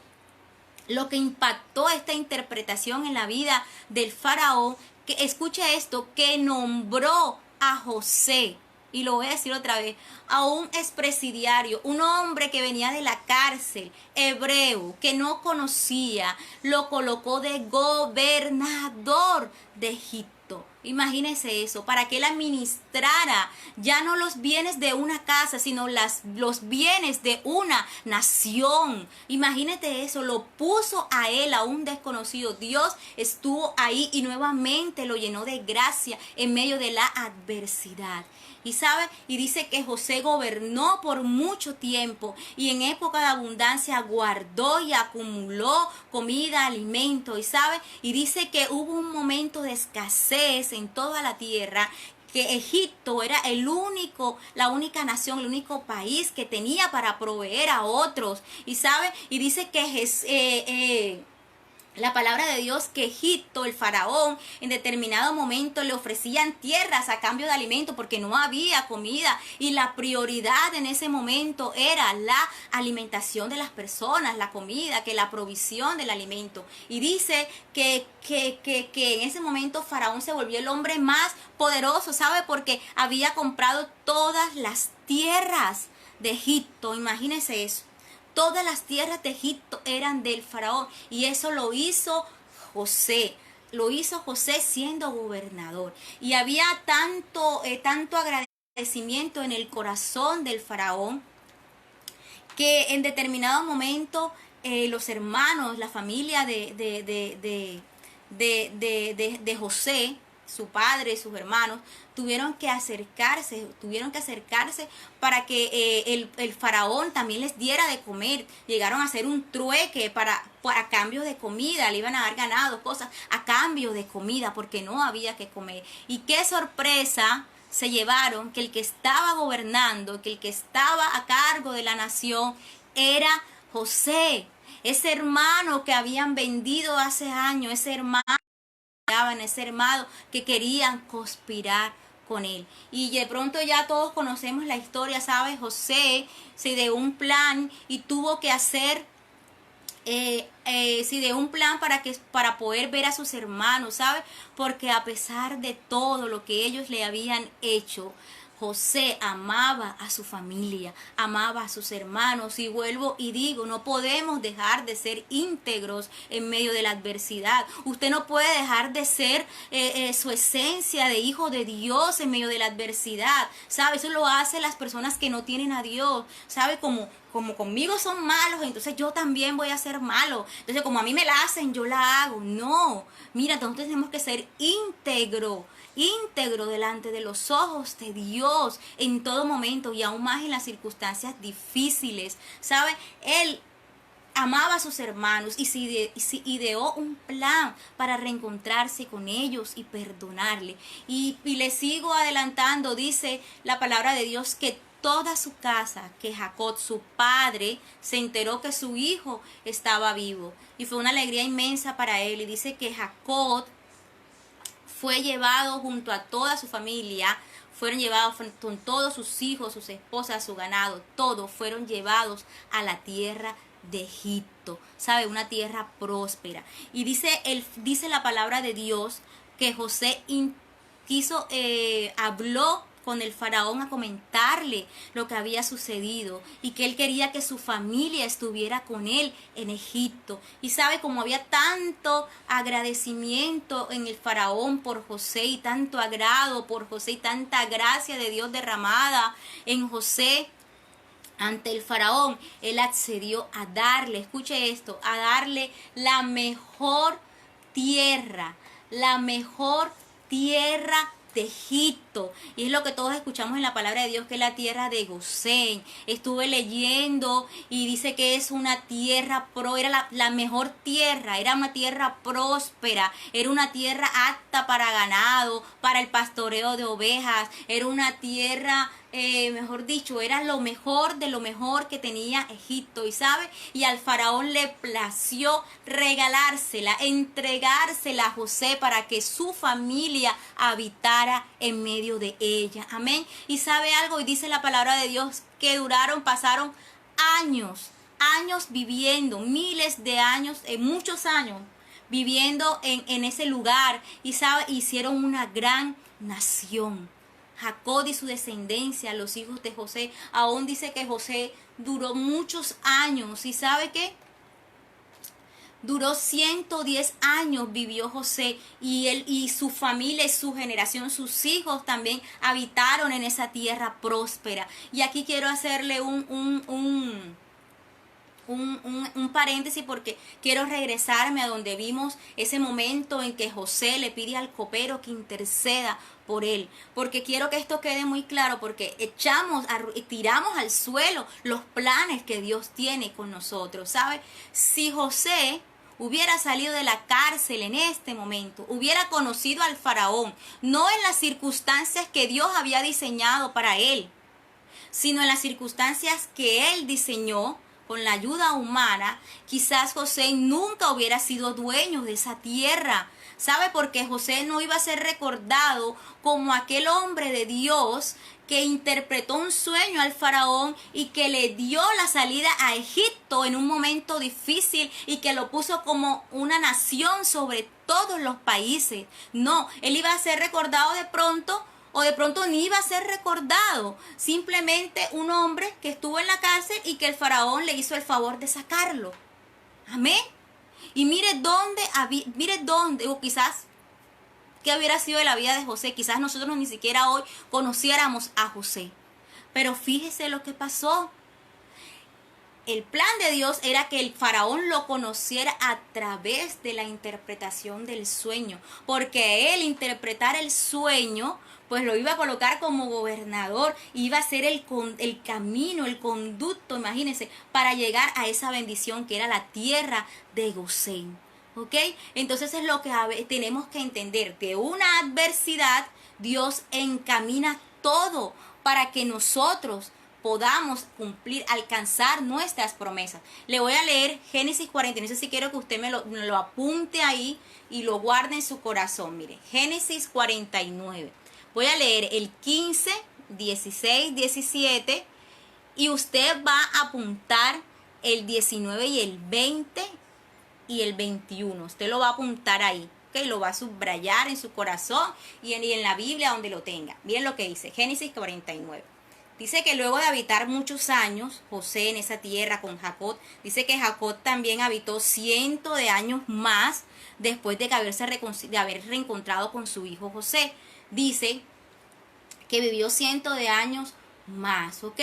lo que impactó esta interpretación en la vida del faraón, que escucha esto, que nombró a José, y lo voy a decir otra vez, a un expresidiario, un hombre que venía de la cárcel, hebreo, que no conocía, lo colocó de gobernador de Egipto. Imagínense eso, para que él administrara ya no los bienes de una casa, sino los bienes de una nación. Imagínate eso, lo puso a él, a un desconocido. Dios estuvo ahí y nuevamente lo llenó de gracia en medio de la adversidad. Y sabe, y dice que José gobernó por mucho tiempo, y en época de abundancia guardó y acumuló comida, alimento, y sabe, y dice que hubo un momento de escasez en toda la tierra, que Egipto era la única nación, el único país que tenía para proveer a otros. Y sabe, y dice que la palabra de Dios, que Egipto, el faraón, en determinado momento le ofrecían tierras a cambio de alimento porque no había comida, y la prioridad en ese momento era la alimentación de las personas, la comida, que la provisión del alimento. Y dice que en ese momento faraón se volvió el hombre más poderoso, ¿sabe? Porque había comprado todas las tierras de Egipto. Imagínense eso. Todas las tierras de Egipto eran del faraón, y eso lo hizo José. Lo hizo José siendo gobernador. Y había tanto agradecimiento en el corazón del faraón, que en determinado momento los hermanos, la familia de José, su padre y sus hermanos, tuvieron que acercarse para que el faraón también les diera de comer. Llegaron a hacer un trueque para cambio de comida, le iban a dar ganado, cosas a cambio de comida, porque no había que comer. Y qué sorpresa se llevaron, que el que estaba gobernando, que el que estaba a cargo de la nación era José, ese hermano que habían vendido hace años, ese hermano que querían conspirar con él. Y de pronto ya todos conocemos la historia, ¿sabes? José se ideó un plan y tuvo que hacer se ideó un plan para poder ver a sus hermanos, ¿sabes? Porque a pesar de todo lo que ellos le habían hecho, José amaba a su familia, amaba a sus hermanos, y vuelvo y digo, no podemos dejar de ser íntegros en medio de la adversidad. Usted no puede dejar de ser su esencia de hijo de Dios en medio de la adversidad, ¿sabe? Eso lo hacen las personas que no tienen a Dios, ¿sabe? Como conmigo son malos, entonces yo también voy a ser malo. Entonces como a mí me la hacen, yo la hago. No, mira, entonces tenemos que ser íntegro delante de los ojos de Dios en todo momento, y aún más en las circunstancias difíciles, ¿sabe? Él amaba a sus hermanos y se ideó un plan para reencontrarse con ellos y perdonarle. Y le sigo adelantando, dice la palabra de Dios que toda su casa, que Jacob, su padre, se enteró que su hijo estaba vivo. Y fue una alegría inmensa para él. Y dice que Jacob fue llevado junto a toda su familia, fueron llevados con todos sus hijos, sus esposas, su ganado, todos fueron llevados a la tierra de Egipto, ¿sabe? Una tierra próspera. Y dice la palabra de Dios que José habló con el faraón a comentarle lo que había sucedido y que él quería que su familia estuviera con él en Egipto. Y sabe, como había tanto agradecimiento en el faraón por José y tanto agrado por José y tanta gracia de Dios derramada en José ante el faraón, él accedió a darle, escuche esto, a darle la mejor tierra de Egipto. Y es lo que todos escuchamos en la palabra de Dios, que es la tierra de Gosén. Estuve leyendo y dice que es una tierra era la mejor tierra, era una tierra próspera, era una tierra apta para ganado, para el pastoreo de ovejas, era una tierra mejor dicho, era lo mejor de lo mejor que tenía Egipto. Y sabe, y al faraón le plació regalársela, entregársela a José para que su familia habitara en medio de ella. Amén. Y sabe algo, y dice la palabra de Dios que pasaron años viviendo, miles de años, muchos años viviendo en ese lugar, y sabe, hicieron una gran nación. Jacob y su descendencia, los hijos de José. Aún dice que José duró muchos años. ¿Y sabe qué? Duró 110 años vivió José, y él y su familia y su generación, sus hijos también habitaron en esa tierra próspera. Y aquí quiero hacerle un paréntesis, porque quiero regresarme a donde vimos ese momento en que José le pide al copero que interceda por él, porque quiero que esto quede muy claro, porque tiramos al suelo los planes que Dios tiene con nosotros, ¿sabe? Si José hubiera salido de la cárcel en este momento, hubiera conocido al faraón, no en las circunstancias que Dios había diseñado para él, sino en las circunstancias que él diseñó, con la ayuda humana, quizás José nunca hubiera sido dueño de esa tierra. ¿Sabe? Porque José no iba a ser recordado como aquel hombre de Dios que interpretó un sueño al faraón y que le dio la salida a Egipto en un momento difícil y que lo puso como una nación sobre todos los países. No, él iba a ser recordado de pronto, o de pronto ni iba a ser recordado, simplemente un hombre que estuvo en la cárcel y que el faraón le hizo el favor de sacarlo. Amén. Y mire dónde, o quizás qué hubiera sido de la vida de José. Quizás nosotros ni siquiera hoy conociéramos a José. Pero fíjese lo que pasó. El plan de Dios era que el faraón lo conociera a través de la interpretación del sueño, porque él interpretar el sueño, pues lo iba a colocar como gobernador, iba a ser el camino, el conducto, imagínense, para llegar a esa bendición que era la tierra de Gosén. ¿Ok? Entonces es lo que tenemos que entender, que una adversidad Dios encamina todo para que nosotros podamos cumplir, alcanzar nuestras promesas. Le voy a leer Génesis 40, no sé si quiero que usted me lo apunte ahí y lo guarde en su corazón. Mire, Génesis 49. Voy a leer el 15, 16, 17 y usted va a apuntar el 19 y el 20 y el 21. Usted lo va a apuntar ahí, ¿ok? Lo va a subrayar en su corazón y en la Biblia donde lo tenga. Miren lo que dice, Génesis 49. Dice que luego de habitar muchos años, José en esa tierra con Jacob, dice que Jacob también habitó 100 de años más después de haber reencontrado con su hijo José. Dice que vivió 100 de años más, ¿ok?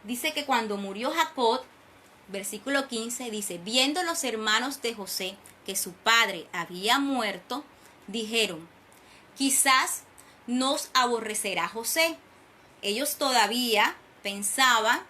Dice que cuando murió Jacob, versículo 15, dice, viendo los hermanos de José que su padre había muerto, dijeron, quizás nos aborrecerá José. Ellos todavía pensaban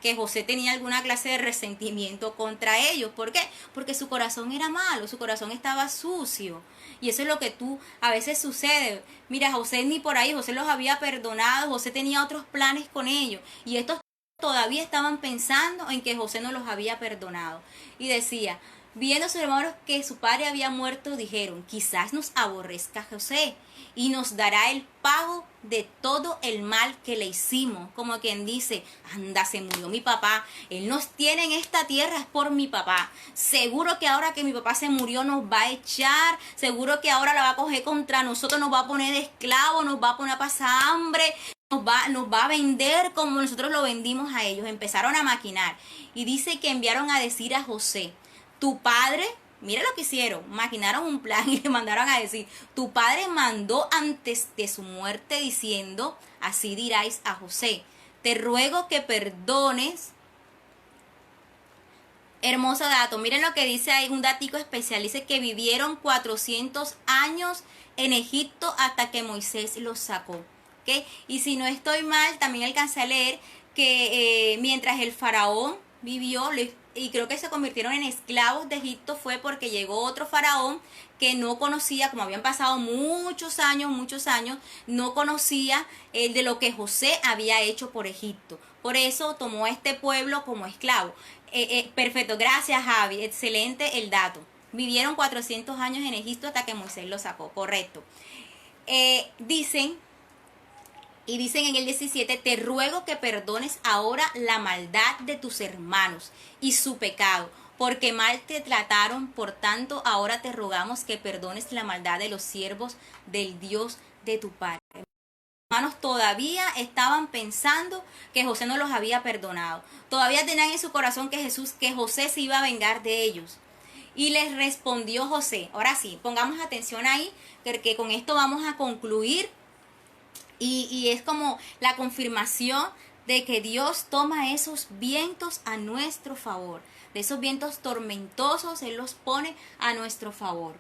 que José tenía alguna clase de resentimiento contra ellos. ¿Por qué? Porque su corazón era malo, su corazón estaba sucio. Y eso es lo que a veces sucede. Mira, José ni por ahí, José los había perdonado, José tenía otros planes con ellos. Y estos todavía estaban pensando en que José no los había perdonado. Y decía, viendo sus hermanos que su padre había muerto, dijeron, quizás nos aborrezca José y nos dará el pago de todo el mal que le hicimos. Como quien dice, anda, se murió mi papá, él nos tiene en esta tierra es por mi papá. Seguro que ahora que mi papá se murió nos va a echar, seguro que ahora la va a coger contra nosotros, nos va a poner de esclavo, nos va a poner a pasar hambre. Nos va a vender como nosotros lo vendimos a ellos. Empezaron a maquinar. Y dice que enviaron a decir a José, tu padre, mira lo que hicieron, maquinaron un plan y le mandaron a decir, tu padre mandó antes de su muerte diciendo, así diráis a José, te ruego que perdones. Hermoso dato, miren lo que dice ahí, un datico especial, dice que vivieron 400 años en Egipto hasta que Moisés los sacó. ¿Okay? Y si no estoy mal, también alcancé a leer que mientras el faraón vivió, y creo que se convirtieron en esclavos de Egipto, fue porque llegó otro faraón que no conocía, como habían pasado muchos años, no conocía de lo que José había hecho por Egipto. Por eso tomó a este pueblo como esclavo. Perfecto, gracias Javi, excelente el dato. Vivieron 400 años en Egipto hasta que Moisés los sacó, correcto. Dicen en el 17, te ruego que perdones ahora la maldad de tus hermanos y su pecado, porque mal te trataron, por tanto ahora te rogamos que perdones la maldad de los siervos del Dios de tu Padre. Los hermanos todavía estaban pensando que José no los había perdonado. Todavía tenían en su corazón que José se iba a vengar de ellos. Y les respondió José. Ahora sí, pongamos atención ahí, porque con esto vamos a concluir. Y es como la confirmación de que Dios toma esos vientos a nuestro favor. De esos vientos tormentosos, Él los pone a nuestro favor.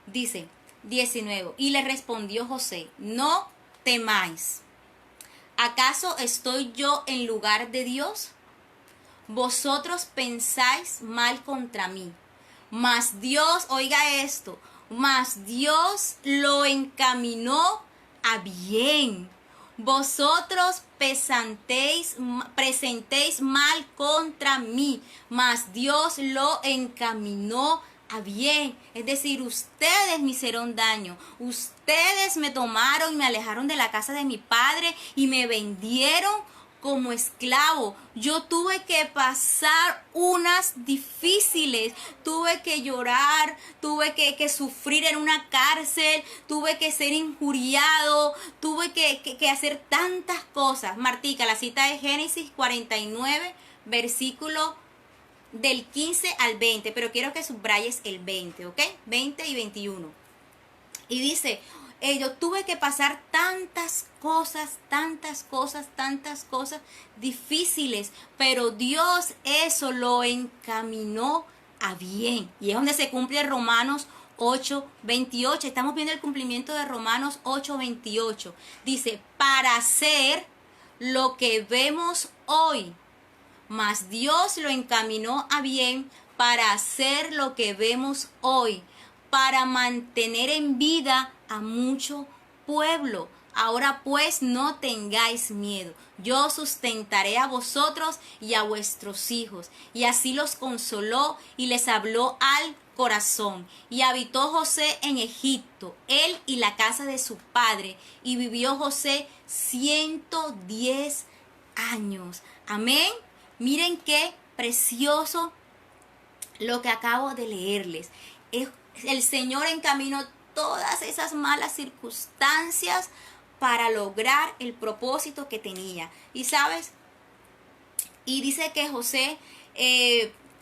Dice 19, y le respondió José, no temáis. ¿Acaso estoy yo en lugar de Dios? Vosotros pensáis mal contra mí. Mas Dios, oiga esto, mas Dios lo encaminó a bien. Vosotros presentéis mal contra mí, mas Dios lo encaminó a bien. Es decir, ustedes me hicieron daño, ustedes me tomaron y me alejaron de la casa de mi padre y me vendieron como esclavo. Yo tuve que pasar unas difíciles, tuve que llorar, tuve que sufrir en una cárcel, tuve que ser injuriado, tuve que hacer tantas cosas. Martica, la cita de Génesis 49, versículo del 15 al 20, pero quiero que subrayes el 20, ¿ok? 20 y 21. Y dice, yo tuve que pasar tantas cosas difíciles, pero Dios eso lo encaminó a bien. Y es donde se cumple Romanos 8:28. Estamos viendo el cumplimiento de Romanos 8:28. Dice, para hacer lo que vemos hoy, mas Dios lo encaminó a bien para hacer lo que vemos hoy, para mantener en vida a mucho pueblo. Ahora pues no tengáis miedo, yo sustentaré a vosotros y a vuestros hijos. Y así los consoló y les habló al corazón. Y habitó José en Egipto, él y la casa de su padre, y vivió José 110 años. Amén. Miren qué precioso lo que acabo de leerles. El Señor encaminó todas esas malas circunstancias para lograr el propósito que tenía. Y sabes, y dice que José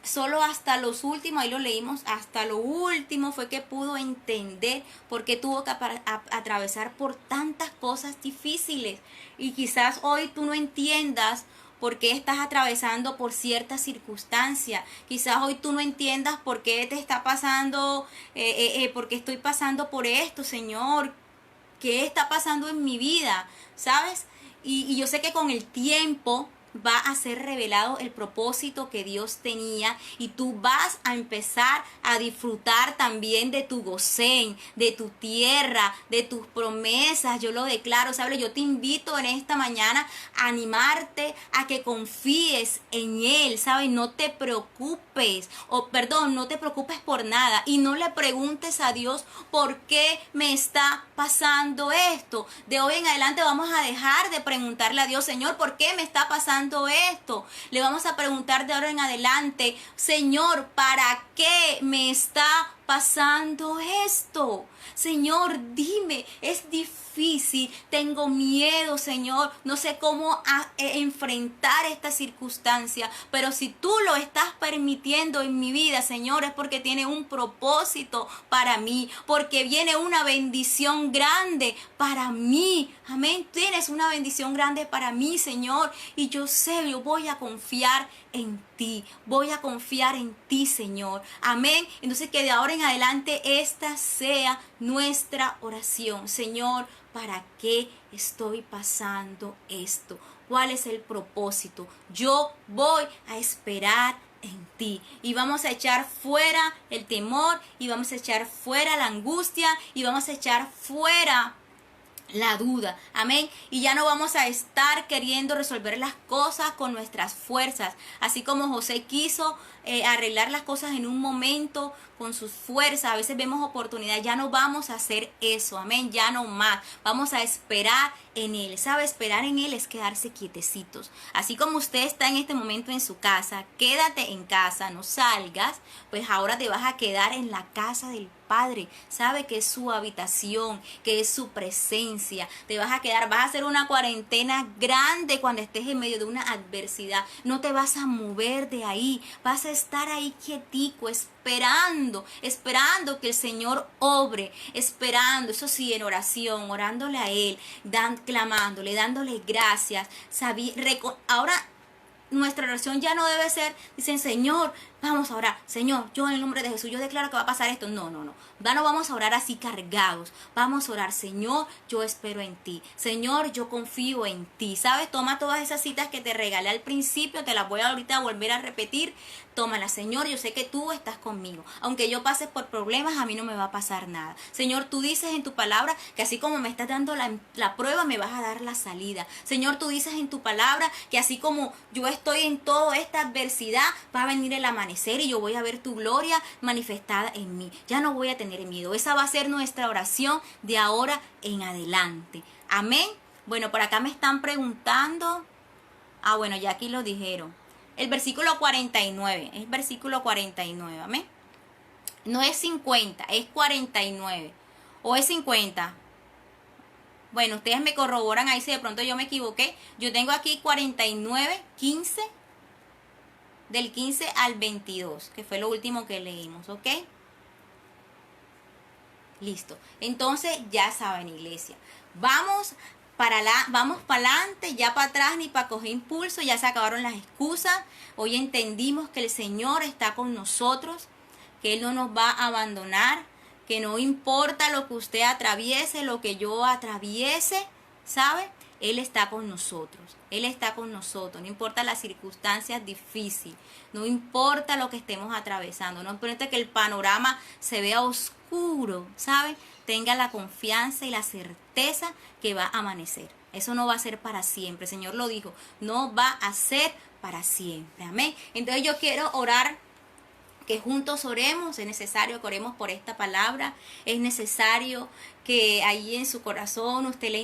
solo hasta los últimos, ahí lo leímos, hasta lo último fue que pudo entender por qué tuvo que atravesar por tantas cosas difíciles. Y quizás hoy tú no entiendas por qué estás atravesando por ciertas circunstancias. Quizás hoy tú no entiendas por qué te está pasando, por qué estoy pasando por esto, Señor. ¿Qué está pasando en mi vida? ¿Sabes? Y yo sé que con el tiempo va a ser revelado el propósito que Dios tenía y tú vas a empezar a disfrutar también de tu Gosén, de tu tierra, de tus promesas. Yo lo declaro, ¿sabes? Yo te invito en esta mañana a animarte a que confíes en Él, ¿sabes? No te preocupes, no te preocupes por nada y no le preguntes a Dios por qué me está pasando esto. De hoy en adelante vamos a dejar de preguntarle a Dios, Señor, ¿por qué me está pasando esto? Le vamos a preguntar de ahora en adelante, Señor, ¿para qué me está pasando esto? Señor, dime, es difícil, tengo miedo, Señor, no sé cómo enfrentar esta circunstancia, pero si tú lo estás permitiendo en mi vida, Señor, es porque tiene un propósito para mí, porque viene una bendición grande para mí. Amén, tienes una bendición grande para mí, Señor, y yo sé, yo voy a confiar en ti, voy a confiar en ti, Señor. Amén. Entonces que de ahora en adelante esta sea nuestra oración. Señor, ¿para qué estoy pasando esto? ¿Cuál es el propósito? Yo voy a esperar en ti y vamos a echar fuera el temor y vamos a echar fuera la angustia y vamos a echar fuera la duda, amén, y ya no vamos a estar queriendo resolver las cosas con nuestras fuerzas, así como José quiso arreglar las cosas en un momento con sus fuerzas. A veces vemos oportunidad, ya no vamos a hacer eso, amén, ya no más, vamos a esperar en Él. ¿Sabe? Esperar en Él es quedarse quietecitos, así como usted está en este momento en su casa, quédate en casa, no salgas, pues ahora te vas a quedar en la casa del Padre, sabe que es su habitación, que es su presencia. Te vas a quedar, vas a hacer una cuarentena grande cuando estés en medio de una adversidad. No te vas a mover de ahí, vas a estar ahí quietico, esperando que el Señor obre, esperando, eso sí, en oración, orándole a Él, clamándole, dándole gracias. Ahora nuestra oración ya no debe ser, dicen, Señor, vamos a orar, Señor, yo en el nombre de Jesús, yo declaro que va a pasar esto. No, ya no vamos a orar así cargados, vamos a orar, Señor, yo espero en ti, Señor, yo confío en ti, ¿sabes? Toma todas esas citas que te regalé al principio, te las voy a ahorita volver a repetir, tómalas, Señor, yo sé que tú estás conmigo, aunque yo pase por problemas, a mí no me va a pasar nada, Señor, tú dices en tu palabra que así como me estás dando la prueba, me vas a dar la salida, Señor, tú dices en tu palabra que así como yo estoy en toda esta adversidad, va a venir el amanecer y yo voy a ver tu gloria manifestada en mí. Ya no voy a tener miedo. Esa va a ser nuestra oración de ahora en adelante. Amén. Bueno, por acá me están preguntando. Bueno, ya aquí lo dijeron. El versículo 49. Es versículo 49. Amén. No es 50, es 49. ¿O es 50? Bueno, ustedes me corroboran ahí si de pronto yo me equivoqué. Yo tengo aquí 49, 15, del 15 al 22, que fue lo último que leímos, ¿ok? Listo. Entonces, ya saben, iglesia, vamos para adelante, ya para atrás ni para coger impulso, ya se acabaron las excusas. Hoy entendimos que el Señor está con nosotros, que Él no nos va a abandonar, que no importa lo que usted atraviese, lo que yo atraviese, ¿sabe? Él está con nosotros, Él está con nosotros, no importa las circunstancias difíciles, no importa lo que estemos atravesando, no importa que el panorama se vea oscuro, ¿sabe? Tenga la confianza y la certeza que va a amanecer. Eso no va a ser para siempre, el Señor lo dijo, no va a ser para siempre, amén. Entonces yo quiero orar que juntos oremos, es necesario que oremos por esta palabra, es necesario que ahí en su corazón usted la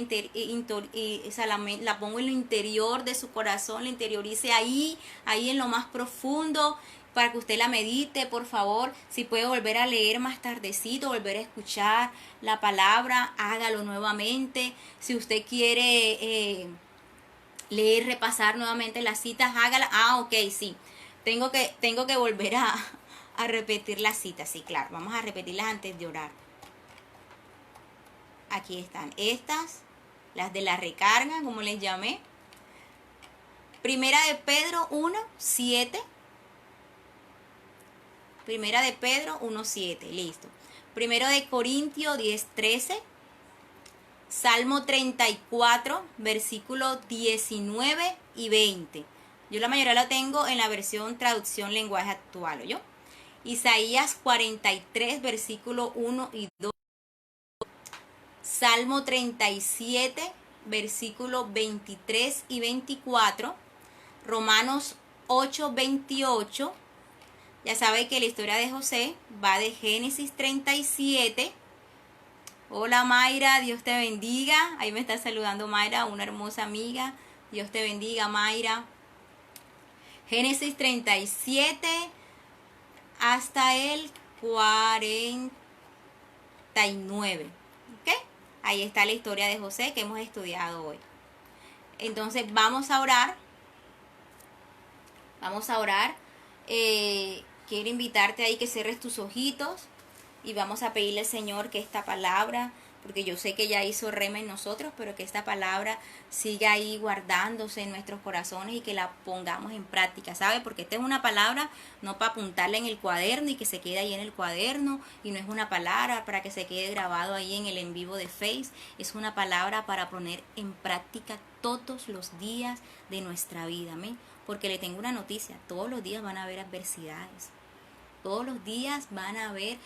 ponga en lo interior de su corazón, la interiorice ahí en lo más profundo, para que usted la medite, por favor. Si puede volver a leer más tardecito, volver a escuchar la palabra, hágalo nuevamente. Si usted quiere leer, repasar nuevamente las citas, hágala. Ok, sí. Tengo que volver a repetir las citas, sí, claro. Vamos a repetirlas antes de orar. Aquí están estas, las de la recarga, como les llamé. Primera de Pedro 1:7. Primera de Pedro 1:7, listo. Primero de Corintios 10:13. Salmo 34, versículo 19 y 20. Yo la mayoría la tengo en la versión traducción lenguaje actual, ¿oyó? Isaías 43, versículo 1 y 2. Salmo 37, versículo 23 y 24. Romanos 8:28. Ya sabe que la historia de José va de Génesis 37. Hola Mayra, Dios te bendiga. Ahí me está saludando Mayra, una hermosa amiga. Dios te bendiga, Mayra. Génesis 37 hasta el 49. ¿Ok? Ahí está la historia de José que hemos estudiado hoy. Entonces vamos a orar. Vamos a orar. Quiero invitarte ahí que cierres tus ojitos y vamos a pedirle al Señor que esta palabra, porque yo sé que ya hizo rema en nosotros, pero que esta palabra siga ahí guardándose en nuestros corazones y que la pongamos en práctica, ¿sabe? Porque esta es una palabra no para apuntarla en el cuaderno y que se quede ahí en el cuaderno, y no es una palabra para que se quede grabado ahí en el en vivo de Face, es una palabra para poner en práctica todos los días de nuestra vida, amén. Porque le tengo una noticia, todos los días van a haber adversidades, todos los días van a haber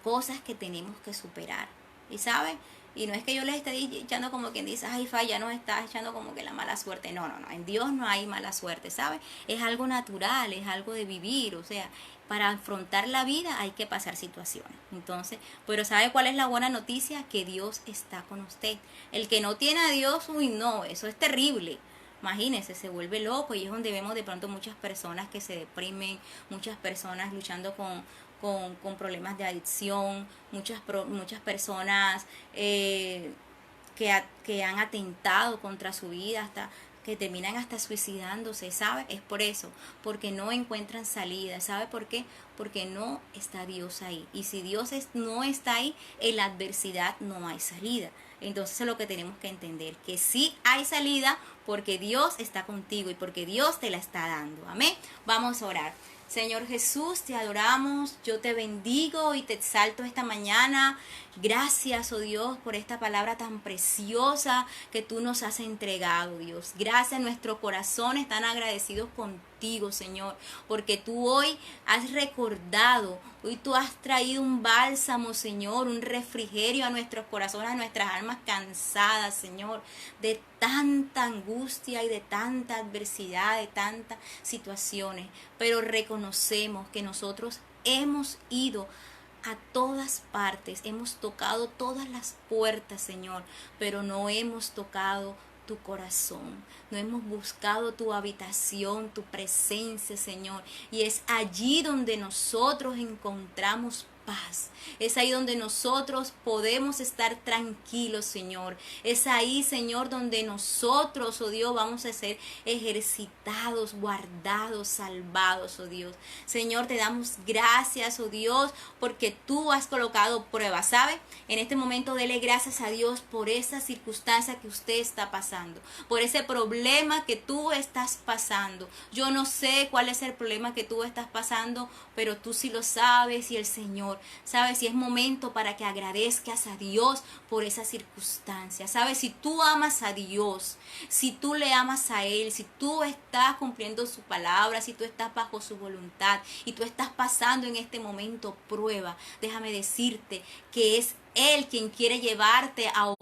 cosas que tenemos que superar, y sabe, y no es que yo les esté echando como quien dice, ay Fay, ya nos está echando como que la mala suerte, no, en Dios no hay mala suerte, sabe, es algo natural, es algo de vivir, o sea, para afrontar la vida hay que pasar situaciones. Entonces, pero ¿sabe cuál es la buena noticia? Que Dios está con usted. El que no tiene a Dios, uy no, eso es terrible. Imagínense, se vuelve loco, y es donde vemos de pronto muchas personas que se deprimen, muchas personas luchando con problemas de adicción, muchas personas que han atentado contra su vida, hasta que terminan hasta suicidándose, ¿sabe? Es por eso, porque no encuentran salida, ¿sabe por qué? Porque no está Dios ahí, y si Dios no está ahí, en la adversidad no hay salida. Entonces es lo que tenemos que entender, que sí hay salida porque Dios está contigo y porque Dios te la está dando, amén. Vamos a orar. Señor Jesús, te adoramos, yo te bendigo y te exalto esta mañana. Gracias, oh Dios, por esta palabra tan preciosa que tú nos has entregado, Dios. Gracias, nuestros corazones están agradecidos contigo, Señor, porque tú hoy has recordado, hoy tú has traído un bálsamo, Señor, un refrigerio a nuestros corazones, a nuestras almas cansadas, Señor, de tanta angustia y de tanta adversidad, de tantas situaciones. Pero reconocemos que nosotros hemos ido a todas partes, hemos tocado todas las puertas, Señor, pero no hemos tocado tu corazón, no hemos buscado tu habitación, tu presencia, Señor, y es allí donde nosotros encontramos paz. Es ahí donde nosotros podemos estar tranquilos, Señor. Es ahí, Señor, donde nosotros, oh Dios, vamos a ser ejercitados, guardados, salvados, oh Dios. Señor, te damos gracias, oh Dios, porque tú has colocado pruebas, ¿sabe? En este momento dele gracias a Dios por esa circunstancia que usted está pasando, por ese problema que tú estás pasando. Yo no sé cuál es el problema que tú estás pasando, pero tú sí lo sabes, y el Señor sabe. Si es momento para que agradezcas a Dios por esa circunstancia, sabes, si tú amas a Dios, si tú le amas a Él, si tú estás cumpliendo su palabra, si tú estás bajo su voluntad y tú estás pasando en este momento prueba, déjame decirte que es Él quien quiere llevarte a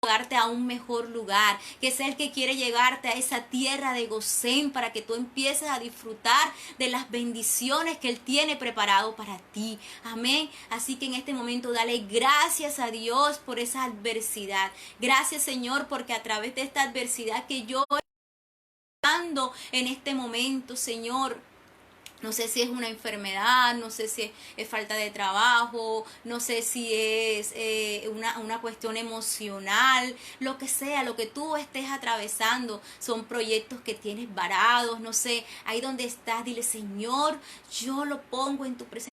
llevarte a un mejor lugar, que es el que quiere llevarte a esa tierra de Gosén para que tú empieces a disfrutar de las bendiciones que Él tiene preparado para ti. Amén. Así que en este momento dale gracias a Dios por esa adversidad. Gracias, Señor, porque a través de esta adversidad que yo estoy pasando en este momento, Señor, no sé si es una enfermedad, no sé si es falta de trabajo, no sé si es una cuestión emocional, lo que sea, lo que tú estés atravesando, son proyectos que tienes varados, no sé, ahí donde estás, dile, Señor, yo lo pongo en tu presencia.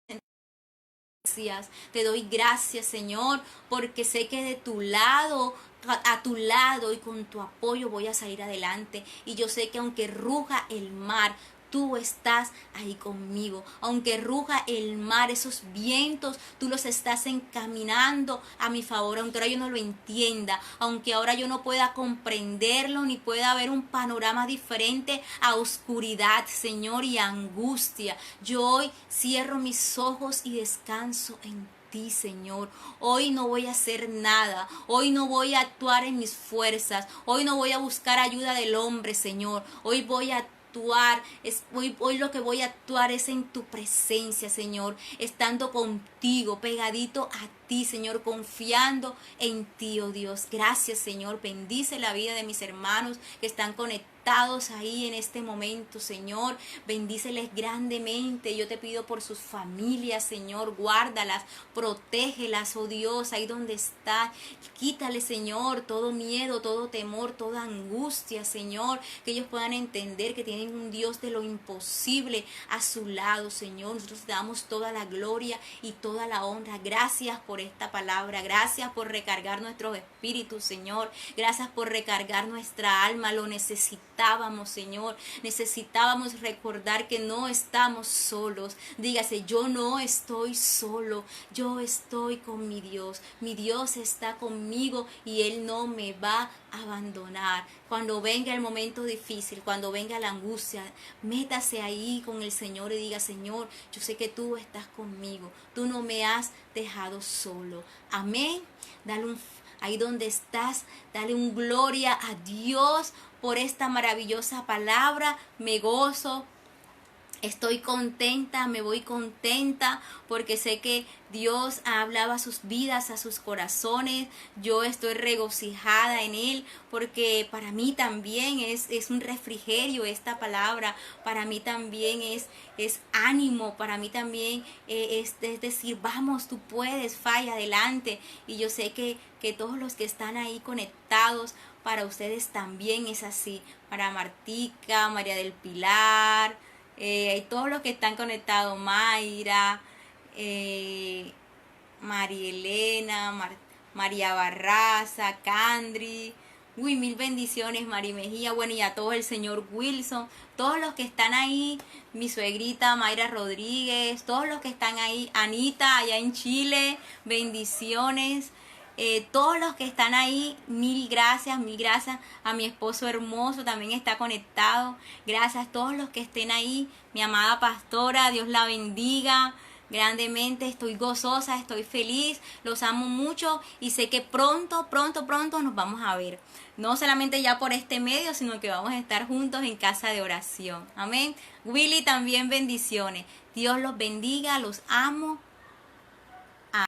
Te doy gracias, Señor, porque sé que de tu lado, a tu lado y con tu apoyo voy a salir adelante. Y yo sé que aunque ruja el mar, tú estás ahí conmigo. Aunque ruja el mar, esos vientos, tú los estás encaminando a mi favor. Aunque ahora yo no lo entienda, aunque ahora yo no pueda comprenderlo, ni pueda ver un panorama diferente a oscuridad, Señor, y angustia. Yo hoy cierro mis ojos y descanso en ti, Señor. Hoy no voy a hacer nada, hoy no voy a actuar en mis fuerzas, hoy no voy a buscar ayuda del hombre, Señor. Hoy voy a hoy lo que voy a actuar es en tu presencia, Señor, estando contigo, pegadito a ti, Señor, confiando en ti, oh Dios. Gracias, Señor. Bendice la vida de mis hermanos que están conectados ahí en este momento, Señor. Bendíceles grandemente. Yo te pido por sus familias, Señor. Guárdalas, protégelas, oh Dios, ahí donde está. Quítale, Señor, todo miedo, todo temor, toda angustia, Señor. Que ellos puedan entender que tienen un Dios de lo imposible a su lado, Señor. Nosotros te damos toda la gloria y toda la honra. Gracias por esta palabra. Gracias por recargar nuestros espíritus, Señor. Gracias por recargar nuestra alma. Lo necesitábamos, Señor. Necesitábamos recordar que no estamos solos. Dígase, yo no estoy solo. Yo estoy con mi Dios. Mi Dios está conmigo y Él no me va a abandonar. Cuando venga el momento difícil, cuando venga la angustia, métase ahí con el Señor y diga, Señor, yo sé que tú estás conmigo. Tú no me has dejado solo. Amén. Dale ahí donde estás, dale un gloria a Dios por esta maravillosa palabra. Me gozo. Estoy contenta, me voy contenta porque sé que Dios ha hablado a sus vidas, a sus corazones. Yo estoy regocijada en Él porque para mí también es un refrigerio esta palabra. Para mí también es ánimo, para mí también es decir, vamos, tú puedes, falla adelante. Y yo sé que todos los que están ahí conectados, para ustedes también es así. Para Martica, María del Pilar, y todos los que están conectados, Mayra, María Elena, María Barraza, Candri, uy, mil bendiciones, Mari Mejía, bueno, y a todo el señor Wilson, todos los que están ahí, mi suegrita Mayra Rodríguez, todos los que están ahí, Anita allá en Chile, bendiciones. Todos los que están ahí, mil gracias a mi esposo hermoso, también está conectado, gracias a todos los que estén ahí, mi amada pastora, Dios la bendiga grandemente, estoy gozosa, estoy feliz, los amo mucho y sé que pronto nos vamos a ver, no solamente ya por este medio, sino que vamos a estar juntos en casa de oración, amén. Willy, también bendiciones, Dios los bendiga, los amo.